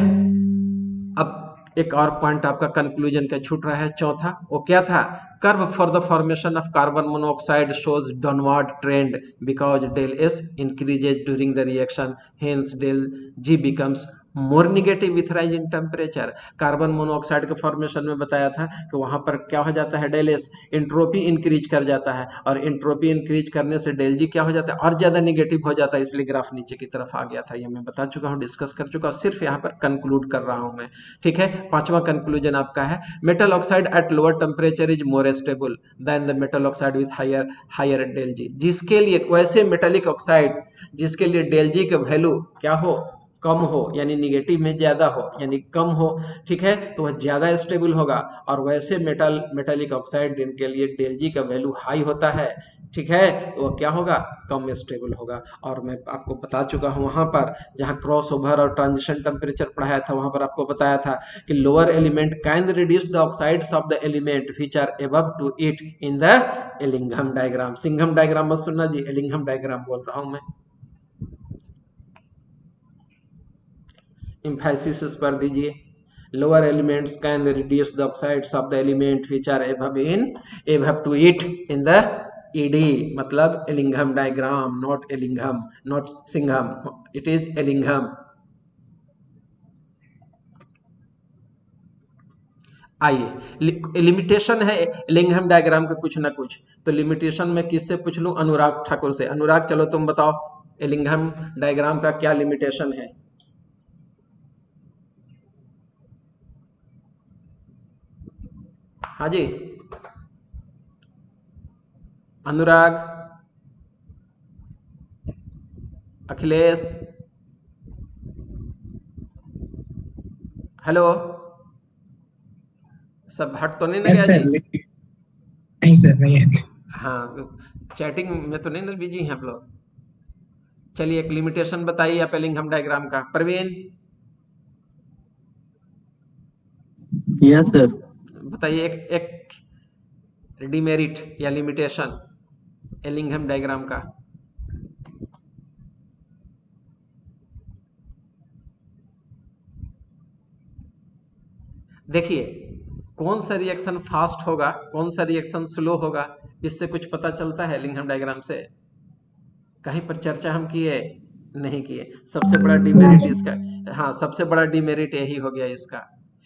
अब एक और पॉइंट आपका कंक्लूजन का छूट रहा है, चौथा, वो क्या था, curve for the formation of carbon monoxide shows downward trend because del S increases during the reaction, hence del G becomes more negative with rise in temperature. Carbon monoxide के फॉर्मेशन में बताया था कि वहां पर क्या हो जाता है, डेल एस एंट्रोपी इंक्रीज कर जाता है, और एंट्रोपी इंक्रीज करने से डेल जी क्या हो जाता है, और ज्यादा निगेटिव हो जाता है, इसलिए ग्राफ नीचे की तरफ आ गया था। ये मैं बता चुका हूँ, डिस्कस कर चुका हूँ, सिर्फ यहाँ पर कंक्लूड कर रहा हूं मैं। ठीक है, पांचवा कंक्लूजन आपका है, metal oxide at lower temperature is more stable than the metal oxide with higher higher del G. जिसके लिए वैसे मेटेलिक ऑक्साइड जिसके लिए डेल जी का वैल्यू क्या हो, कम हो, यानी निगेटिव में ज्यादा हो, यानी कम हो, ठीक है, तो वह ज्यादा स्टेबल होगा। और वैसे मेटालिक ऑक्साइड जिनके लिए डेल जी का वैल्यू हाई होता है, ठीक है, तो वह क्या होगा, कम स्टेबल होगा। और मैं आपको बता चुका हूं, वहां पर जहां क्रॉस ओवर और ट्रांजिशन टेम्परेचर पढ़ाया था, वहां पर आपको बताया था कि lower element can reduce the oxides of the element which are above to it in the Ellingham diagram. Singham diagram मत सुनना जी, एलिंघम डायग्राम बोल रहा हूं मैं। एम्फेसिस पर दीजिए, lower elements can reduce the oxides of the element which are above to it in the ED, मतलब Ellingham diagram, not Ellingham, not Singham, it is Ellingham. आइए, लिमिटेशन है एलिंघम डायग्राम का कुछ ना कुछ, तो लिमिटेशन में किससे पूछ लूं, अनुराग ठाकुर से। अनुराग चलो तुम बताओ एलिंघम डायग्राम का क्या लिमिटेशन है। हाँ जी, अनुराग, अखिलेश, हेलो, सब हट तो नहीं ना गया जी? नहीं सर, नहीं है। हाँ, चैटिंग में तो नहीं ना बिजी हैं आप लोग? चलिए एक लिमिटेशन बताइए आप एलिंघम डायग्राम का, प्रवीण यस सर। बताइए एक डिमेरिट या लिमिटेशन एलिंघम डायग्राम का। देखिए कौन सा रिएक्शन फास्ट होगा, कौन सा रिएक्शन स्लो होगा, इससे कुछ पता चलता है लिंघम डायग्राम से? कहीं पर चर्चा हम किए? नहीं किए। सबसे बड़ा डिमेरिट इसका, हाँ सबसे बड़ा डिमेरिट यही हो गया इसका,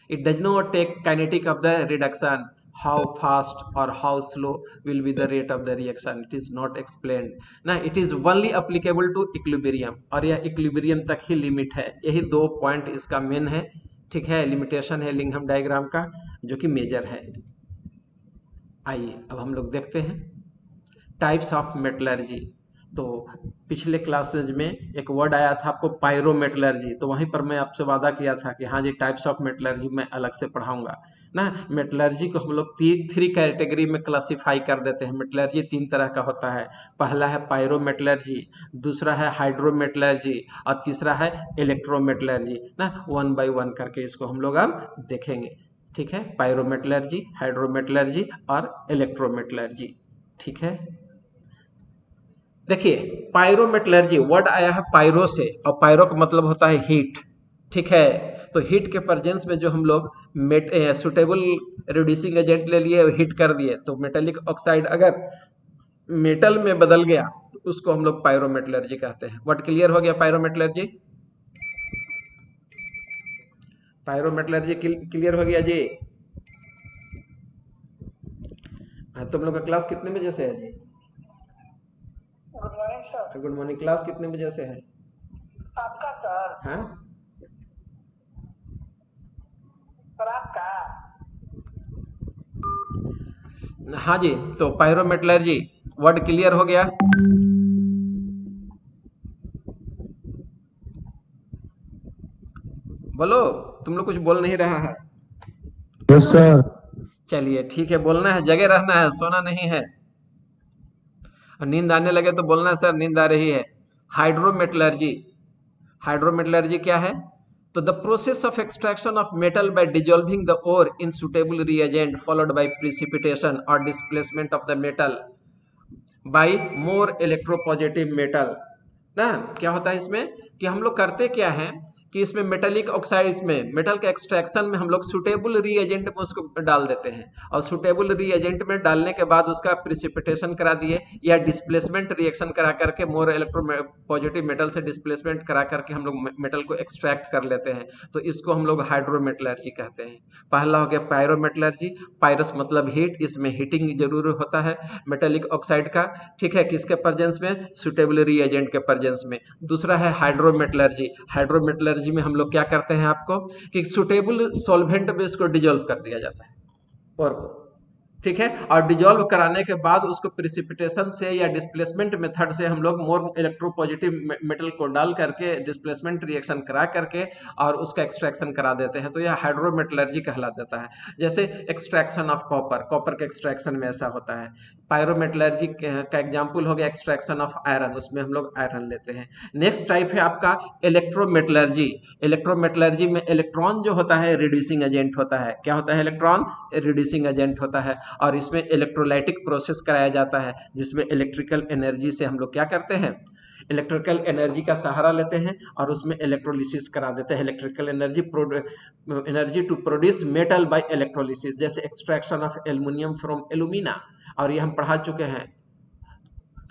it does not take kinetic of the reduction, how fast और how slow will be the rate of the reaction, it is not explained ना, it is only applicable to equilibrium, और यह इक्विलिब्रियम तक ही लिमिट है। यही दो पॉइंट इसका मेन है, ठीक है, लिमिटेशन है लिंघम डायग्राम का, जो कि मेजर है। आइए अब हम लोग देखते हैं टाइप्स ऑफ मेटलर्जी। तो पिछले क्लासेज में एक वर्ड आया था आपको पायरोमेटलर्जी, तो वहीं पर मैं आपसे वादा किया था कि हाँ जी टाइप्स ऑफ मेटलर्जी मैं अलग से पढ़ाऊंगा ना। मेटलर्जी को हम लोग थ्री कैटेगरी में क्लासिफाई कर देते हैं। मेटलर्जी तीन तरह का होता है, पहला है पायरोमेटलर्जी, दूसरा है हाइड्रोमेटलर्जी, और तीसरा है इलेक्ट्रोमेटलर्जी ना। वन बाय वन करके इसको हम लोग अब देखेंगे, ठीक है, पायरोमेटलर्जी, हाइड्रोमेटलर्जी और इलेक्ट्रोमेटलर्जी, ठीक है। देखिए पायरोमेटलर्जी वर्ड आया है पायरो से, और पायरो का मतलब होता है हीट, ठीक है। तो हीट के प्रेजेंस में जो हम लोग सुटेबल रिड्यूसिंग एजेंट ले लिए, हीट कर दिए, तो मेटेलिक ऑक्साइड अगर मेटल में बदल गया तो उसको हम लोग पायरोमेटलर्जी कहते हैं। वर्ड क्लियर हो गया? पायरोमेटलर्जी, पायरोमेटलर्जी क्लियर हो गया जी? हाँ, तुम लोग का क्लास कितने बजे से है जी? Good morning sir. Good morning. Class कितने बजे से है आपका सर? हाँ? सर आपका? हाँ जी, तो पायरोमेटलर्जी वर्ड क्लियर हो गया? बोलो, तुम लोग कुछ बोल नहीं रहा है। Yes sir. चलिए ठीक है, बोलना है, जगह रहना है, सोना नहीं है। और नींद आने लगे तो बोलना सर नींद आ रही है। हाइड्रोमेटलर्जी, हाइड्रोमेटलर्जी क्या है? तो the process of extraction of metal by dissolving the ore in suitable reagent followed by precipitation और displacement of the metal by more electropositive metal ना। क्या होता है इसमें कि हम लोग करते क्या है कि इसमें मेटेलिक ऑक्साइड्स में मेटल के एक्सट्रैक्शन में हम लोग सुटेबल रीएजेंट में उसको डाल देते हैं, और सुटेबल रीएजेंट में डालने के बाद उसका प्रिसिपिटेशन करा दिए या डिस्प्लेसमेंट रिएक्शन करा करके मोर इलेक्ट्रो पॉजिटिव मेटल से डिस्प्लेसमेंट करा करके हम लोग मेटल को एक्सट्रैक्ट कर लेते हैं, तो इसको हम लोग हाइड्रोमेटलर्जी कहते हैं। पहला हो गया पायरोमेटलर्जी, पायरस मतलब हीट, इसमें हीटिंग जरूर होता है मेटेलिक ऑक्साइड का, ठीक है, किसके प्रेजेंस में? सुटेबल रीएजेंट के प्रेजेंस में। दूसरा है हाइड्रोमेटलर्जी, हाइड्रोमेटलर्जी में हम लोग क्या करते हैं आपको कि सुटेबल सॉल्वेंट में इसको डिजोल्व कर दिया जाता है और, ठीक है, और डिजोल्व कराने के बाद उसको प्रिसिपिटेशन से या डिस्प्लेसमेंट मेथड से हम लोग मोर इलेक्ट्रोपॉजिटिव मेटल को डाल करके डिस्प्लेसमेंट रिएक्शन करा करके और उसका एक्सट्रैक्शन करा देते हैं, तो यह हाइड्रोमेटलर्जी कहला देता है। जैसे एक्सट्रैक्शन ऑफ कॉपर, कॉपर के एक्सट्रैक्शन में ऐसा होता है। पायरोमेटलर्जी का एग्जाम्पल हो गया एक्सट्रैक्शन ऑफ आयरन, उसमें हम लोग आयरन लेते हैं। नेक्स्ट टाइप है आपका इलेक्ट्रोमेटलर्जी। इलेक्ट्रोमेटलर्जी में इलेक्ट्रॉन जो होता है रिड्यूसिंग एजेंट होता है। क्या होता है? इलेक्ट्रॉन रिड्यूसिंग एजेंट होता है, और इसमें इलेक्ट्रोलाइटिक प्रोसेस कराया जाता है, जिसमें इलेक्ट्रिकल एनर्जी से हम लोग क्या करते हैं? इलेक्ट्रिकल एनर्जी का सहारा लेते हैं और उसमें इलेक्ट्रोलिसिस करा देते हैं। Electrical energy energy to produce metal by electrolysis, जैसे extraction of aluminium from alumina, और ये हम पढ़ा चुके हैं।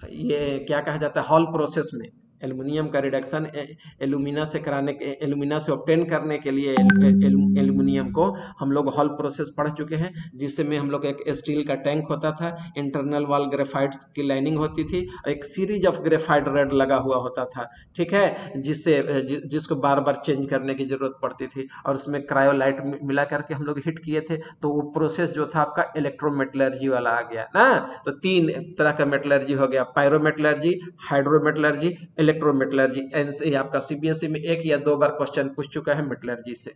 ये क्या कहा जाता है? हॉल प्रोसेस में एल्युमिनियम का रिडक्शन एल्यूमिना से कराने के, एल्यूमिना से ऑब्टेन करने के लिए एल्युमिनियम को हम लोग हॉल प्रोसेस पढ़ चुके हैं, जिसमें हम लोग एक स्टील का टैंक होता था, इंटरनल वाल ग्रेफाइट की लाइनिंग होती थी, एक सीरीज ऑफ ग्रेफाइट रेड लगा हुआ होता था, ठीक है, जिसको बार बार चेंज करने की जरूरत पड़ती थी, और उसमें क्रायोलाइट मिला करके हम लोग हिट किए थे, तो वो प्रोसेस जो था आपका इलेक्ट्रोमेटलर्जी वाला आ गया ना। तो तीन तरह का मेटलर्जी हो गया, पायरोमेटलर्जी, हाइड्रोमेटलर्जी, इलेक्ट्रोमेटलर्जी। एनसीई आपका सीबीएसई में एक या दो बार क्वेश्चन पूछ चुका है मेटलर्जी से।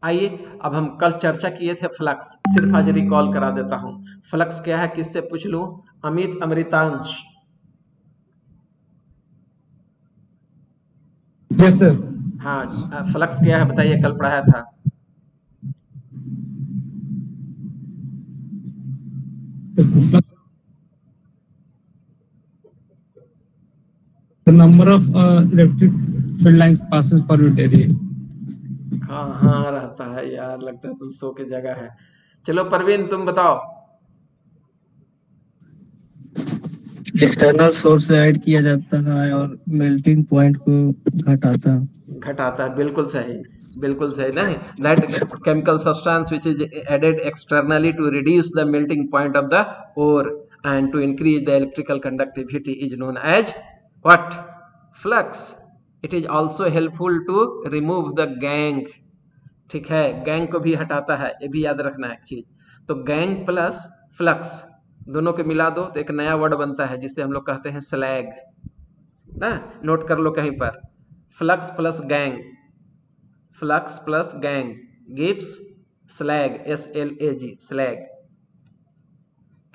आइए अब हम कल चर्चा किए थे फ्लक्स, सिर्फ आज रिकॉल करा देता हूं। फ्लक्स क्या है, किससे पूछ लूं? अमित, अमृतांश। Yes sir. हाँ, फ्लक्स क्या है बताइए, कल पढ़ाया था। The number of electric field lines passes per unit area. हाँ हाँ रहता है यार, लगता है तुम सो के जगह है। चलो परवीन तुम बताओ। एक्सटर्नल सोर्स से ऐड किया जाता है और मेल्टिंग पॉइंट को घटाता है। घटाता है, बिल्कुल सही, बिल्कुल सही। नहीं, that chemical substance which is added externally to reduce the melting point of the ore and to increase the electrical conductivity is known as what? Flux. It is also helpful to remove the gangue. ठीक है, गैंग को भी हटाता है, ये भी याद रखना है एक चीज। तो गैंग प्लस फ्लक्स दोनों को मिला दो तो एक नया वर्ड बनता है जिसे हम लोग कहते हैं स्लैग ना। नोट कर लो कहीं पर, flux plus gangue, flux plus gangue gives slag, SLAG, slag.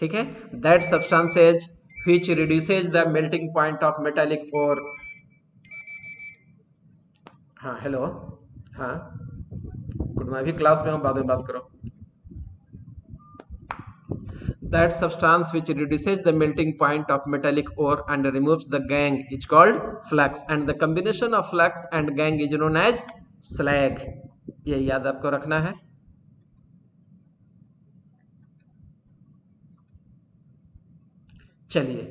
ठीक है, that substances which reduces the melting point of metallic ore. हाँ हेलो, हाँ गुड, मैं भी क्लास में हूँ, बाद में बात करो। That substance which reduces the melting point of metallic ore and removes the gangue is called flux, and the combination of flux and gangue is known as slag. ये याद आपको रखना है। चलिए,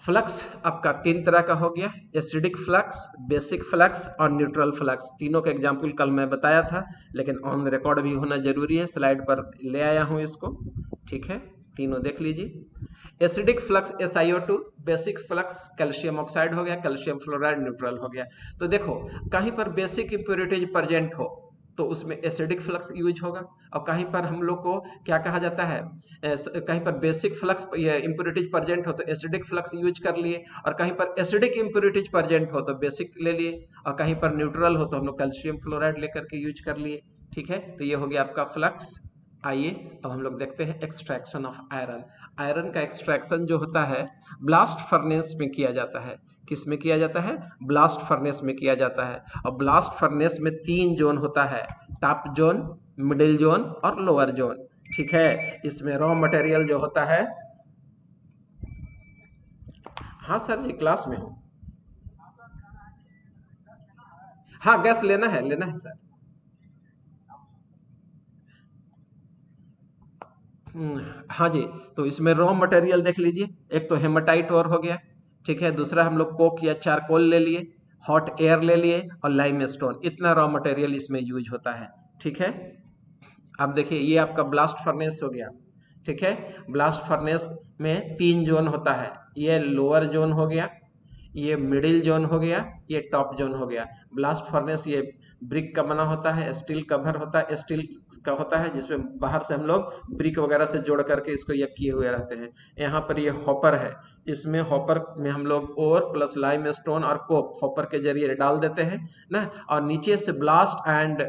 फ्लक्स आपका तीन तरह का हो गया, एसिडिक फ्लक्स, बेसिक फ्लक्स और न्यूट्रल फ्लक्स। तीनों का एग्जाम्पल कल मैं बताया था, लेकिन ऑन रिकॉर्ड भी होना जरूरी है। स्लाइड पर ले आया हूं इसको, ठीक है, तीनों देख लीजिए। Acidic flux SiO2, basic flux calcium oxide हो गया, कैल्शियम फ्लोराइड न्यूट्रल हो गया। तो देखो, कहीं पर बेसिक इंप्योरिटीज प्रेजेंट हो तो उसमें एसिडिक फ्लक्स यूज होगा, और कहीं पर हम लोग को क्या कहा जाता है, कहीं पर बेसिक फ्लक्स इंप्योरिटीज प्रेजेंट हो तो एसिडिक फ्लक्स यूज कर लिए, और कहीं पर एसिडिक इंप्योरिटीज प्रेजेंट हो तो बेसिक ले लिए, और कहीं पर न्यूट्रल हो तो हम लोग कैल्शियम फ्लोराइड लेकर के यूज कर लिए। ठीक है, तो ये हो गया आपका फ्लक्स। आइए अब हम लोग देखते हैं एक्सट्रैक्शन ऑफ आयरन। आयरन का एक्सट्रैक्शन जो होता है ब्लास्ट फर्नेस में किया जाता है। किस में किया जाता है? ब्लास्ट फर्नेस में किया जाता है। और ब्लास्ट फर्नेस में 3 जोन होता है, टॉप जोन, मिडिल जोन और लोअर जोन। ठीक है, इसमें रॉ मटेरियल जो होता है, हाँ सर जी क्लास में हूँ। हाँ गैस लेना है सर। हाँ जी, तो इसमें रॉ मटेरियल देख लीजिए, एक तो हेमाटाइट ओर हो गया, ठीक है, दूसरा हम लोग कोक या चारकोल ले लिए, हॉट एयर ले लिए और लाइम स्टोन। इतना रॉ मटेरियल इसमें यूज होता है। ठीक है, अब देखिए ये आपका ब्लास्ट फर्नेस हो गया। ठीक है, ब्लास्ट फर्नेस में 3 जोन होता है, ये लोअर जोन हो गया, ये मिडिल जोन हो गया, ये टॉप जोन हो गया। ब्लास्ट फर्नेस ये ब्रिक का बना होता है, स्टील कवर होता है, स्टील का होता है जिसमें बाहर से हम लोग ब्रिक वगैरह से जोड़ करके इसको ये किए हुए रहते हैं। यहाँ पर ये हॉपर है, इसमें हॉपर में हम लोग ओर प्लस लाइम स्टोन और कोक हॉपर के जरिए डाल देते हैं ना, और नीचे से blast and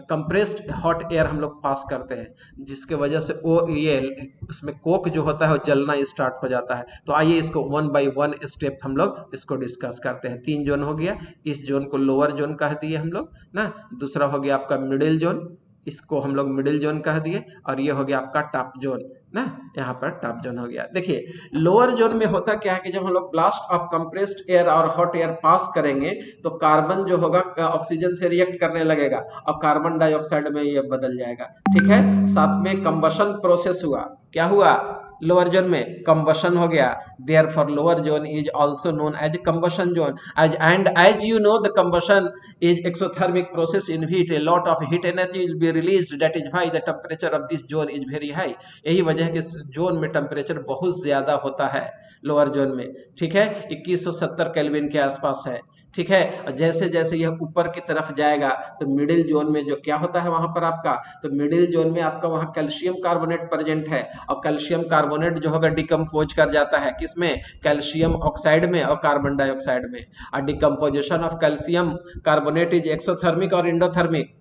compressed hot air हम लोग पास करते हैं, जिसके वजह से वो ये उसमें कोक जो होता है वो जलना स्टार्ट हो जाता है। तो आइए इसको 1 बाय 1 स्टेप हम लोग इसको डिस्कस करते हैं। 3 जोन हो गया, इस जोन को लोअर जोन कह दिए हम लोग ना, दूसरा हो गया आपका मिडिल जोन, इसको हम लोग मिडिल जोन कह दिए, और ये हो गया आपका टॉप जोन ना, यहाँ पर टॉप जोन हो गया। देखिए लोअर जोन में होता क्या है कि जब हम लोग ब्लास्ट ऑफ कंप्रेस्ड एयर और हॉट एयर पास करेंगे तो कार्बन जो होगा ऑक्सीजन से रिएक्ट करने लगेगा और कार्बन डाइऑक्साइड में ये बदल जाएगा। ठीक है, साथ में कंबशन प्रोसेस हुआ, क्या हुआ? लोअर जोन में कंबशन हो गया, therefore lower zone is also known as combustion zone. As you know, the combustion is exothermic process in which a lot of heat energy will be released, that is why the temperature of this zone is very high. यही वजह है कि इस जोन में टेम्परेचर बहुत ज्यादा होता है लोअर जोन में। ठीक है, 2170 केल्विन के आसपास है। ठीक है, और जैसे जैसे यह ऊपर की तरफ जाएगा तो मिडिल जोन में जो क्या होता है वहां पर आपका, तो मिडिल जोन में आपका वहां कैल्शियम कार्बोनेट प्रेजेंट है, और कैल्शियम कार्बोनेट जो होगा डिकम्पोज कर जाता है किसमें? कैल्शियम ऑक्साइड में और कार्बन डाइऑक्साइड में। और decomposition of calcium carbonate is exothermic और इंडोथर्मिक।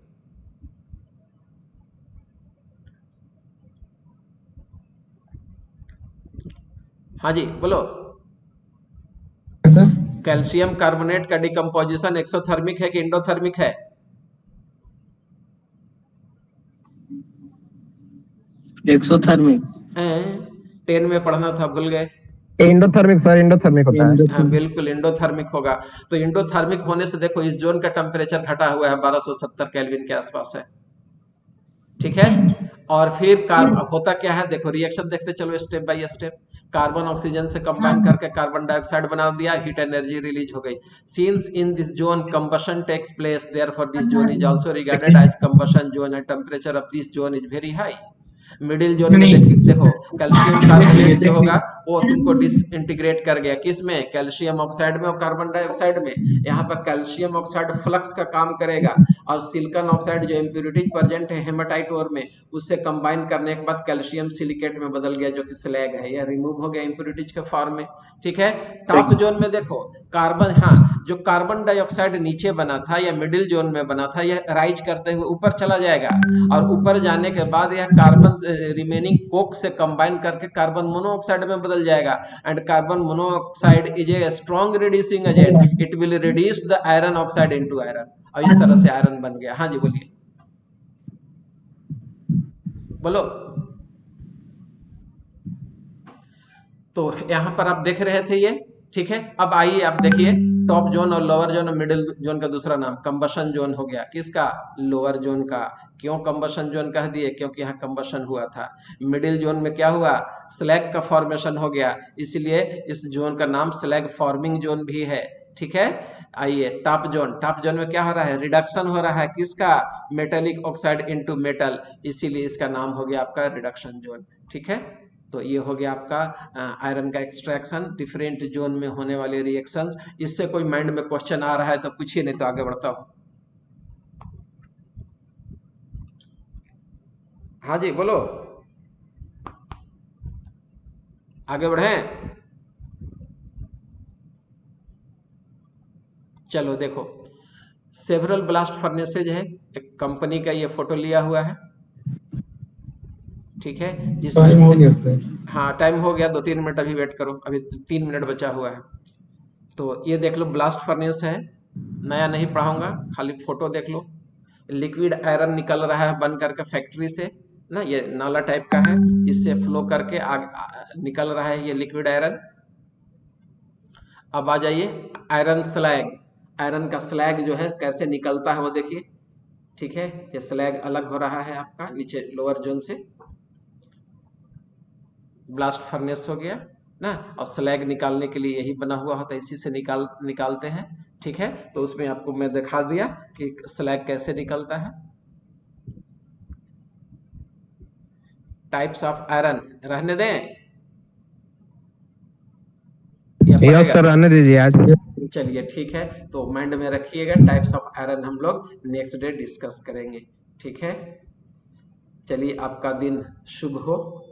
हाँ जी बोलो। सर कैल्शियम कार्बोनेट का डिकम्पोजिशन एक्सोथर्मिक है कि इंडोथर्मिक है? एक्सोथर्मिक। 10 में पढ़ना था, भूल गए। एंडोथर्मिक सर, एंडोथर्मिक होता है। हाँ बिल्कुल इंडोथर्मिक होगा। तो इंडोथर्मिक होने से देखो इस जोन का टेम्परेचर घटा हुआ है 1270 केल्विन के आसपास है, ठीक है। और फिर होता क्या है देखो, रिएक्शन देखते चलो step by step. Carbon oxygen से कंबाइन करके कार्बन डाइऑक्साइड बना दिया, हीट एनर्जी रिलीज हो गई। Since in this zone combustion takes place, therefore this zone is also regarded as combustion zone and temperature of this zone is very high. Middle zone में देखो कैल्शियम कार्बोनेट जो होगा वो तुमको डिसइंटीग्रेट कर गया, किस में, कैल्शियम ऑक्साइड में और कार्बन डाइऑक्साइड में। यहाँ पर कैल्शियम ऑक्साइड फ्लक्स का काम करेगा और सिलिकॉन ऑक्साइड जो इम्प्योरिटीज प्रेजेंट है हेमाटाइट ओर में, उससे कंबाइन करने के बाद कैल्शियम सिलिकेट में बदल गया जो कि स्लैग है, यह रिमूव हो गया इम्प्योरिटीज के फॉर्म में, ठीक है। टॉप जोन में देखो कार्बन, हाँ जो कार्बन डाइऑक्साइड नीचे बना था या मिडिल जोन में बना था, यह राइज करते हुए ऊपर चला जाएगा और ऊपर जाने के बाद यह कार्बन रिमेनिंग कोक से कंबाइन करके कार्बन मोनोऑक्साइड में बदल जाएगा। And carbon monoxide is a strong reducing agent, it will reduce the iron oxide into iron, और इस तरह से आयरन बन गया। हाँ जी बोलिए, बोलो। तो यहां पर आप देख रहे थे ये, ठीक है। अब आइए आप देखिए टॉप जोन और लोअर जोन और मिडिल जोन का दूसरा नाम कंबशन जोन हो गया, किसका, लोअर जोन का। क्यों कंबशन जोन कह दिए, क्योंकि यहाँ कंबशन हुआ था। मिडिल जोन में क्या हुआ, स्लैग का फॉर्मेशन हो गया, इसलिए इस जोन का नाम स्लैग फॉर्मिंग जोन भी है, ठीक है। आइए टॉप जोन में क्या हो रहा है, रिडक्शन हो रहा है, किसका, मेटेलिक ऑक्साइड इनटू मेटल, इसीलिए इसका नाम हो गया आपका रिडक्शन जोन, ठीक है। तो ये हो गया आपका आयरन का एक्सट्रैक्शन, डिफरेंट जोन में होने वाले रिएक्शंस। इससे कोई माइंड में क्वेश्चन आ रहा है तो पूछिए, नहीं तो आगे बढ़ता हूं। हाँ जी बोलो, आगे बढ़े। चलो देखो, सेवरल ब्लास्ट फर्नेसेज है, एक कंपनी का ये फोटो लिया हुआ है, ठीक है। टाइम हो गया सर। हाँ टाइम हो गया, 2-3 मिनट अभी वेट करो, अभी 3 मिनट बचा हुआ है। तो ये देख लो ब्लास्ट फर्नेस है, नया नहीं पढ़ाऊंगा, खाली फोटो देख लो। लिक्विड आयरन निकल रहा है बन करके फैक्ट्री से ना, ये नाला टाइप का है, इससे फ्लो करके निकल रहा है ये लिक्विड आयरन। अब आ जाइए आयरन स्लैग, आयरन का स्लैग जो है कैसे निकलता है वो देखिए, ठीक है। ये स्लैग अलग हो रहा है आपका नीचे लोअर जोन से, ब्लास्ट फर्नेस हो गया ना, और स्लैग निकालने के लिए यही बना हुआ होता है, इसी से निकालते हैं, ठीक है। तो उसमें आपको मैं दिखा दिया कि स्लैग कैसे निकलता है। टाइप्स ऑफ आयरन रहने दें, यस सर रहने दीजिए आज। चलिए ठीक है, तो माइंड में रखिएगा, टाइप्स ऑफ आयरन हम लोग नेक्स्ट डे डिस्कस करेंगे, ठीक है। चलिए आपका दिन शुभ हो।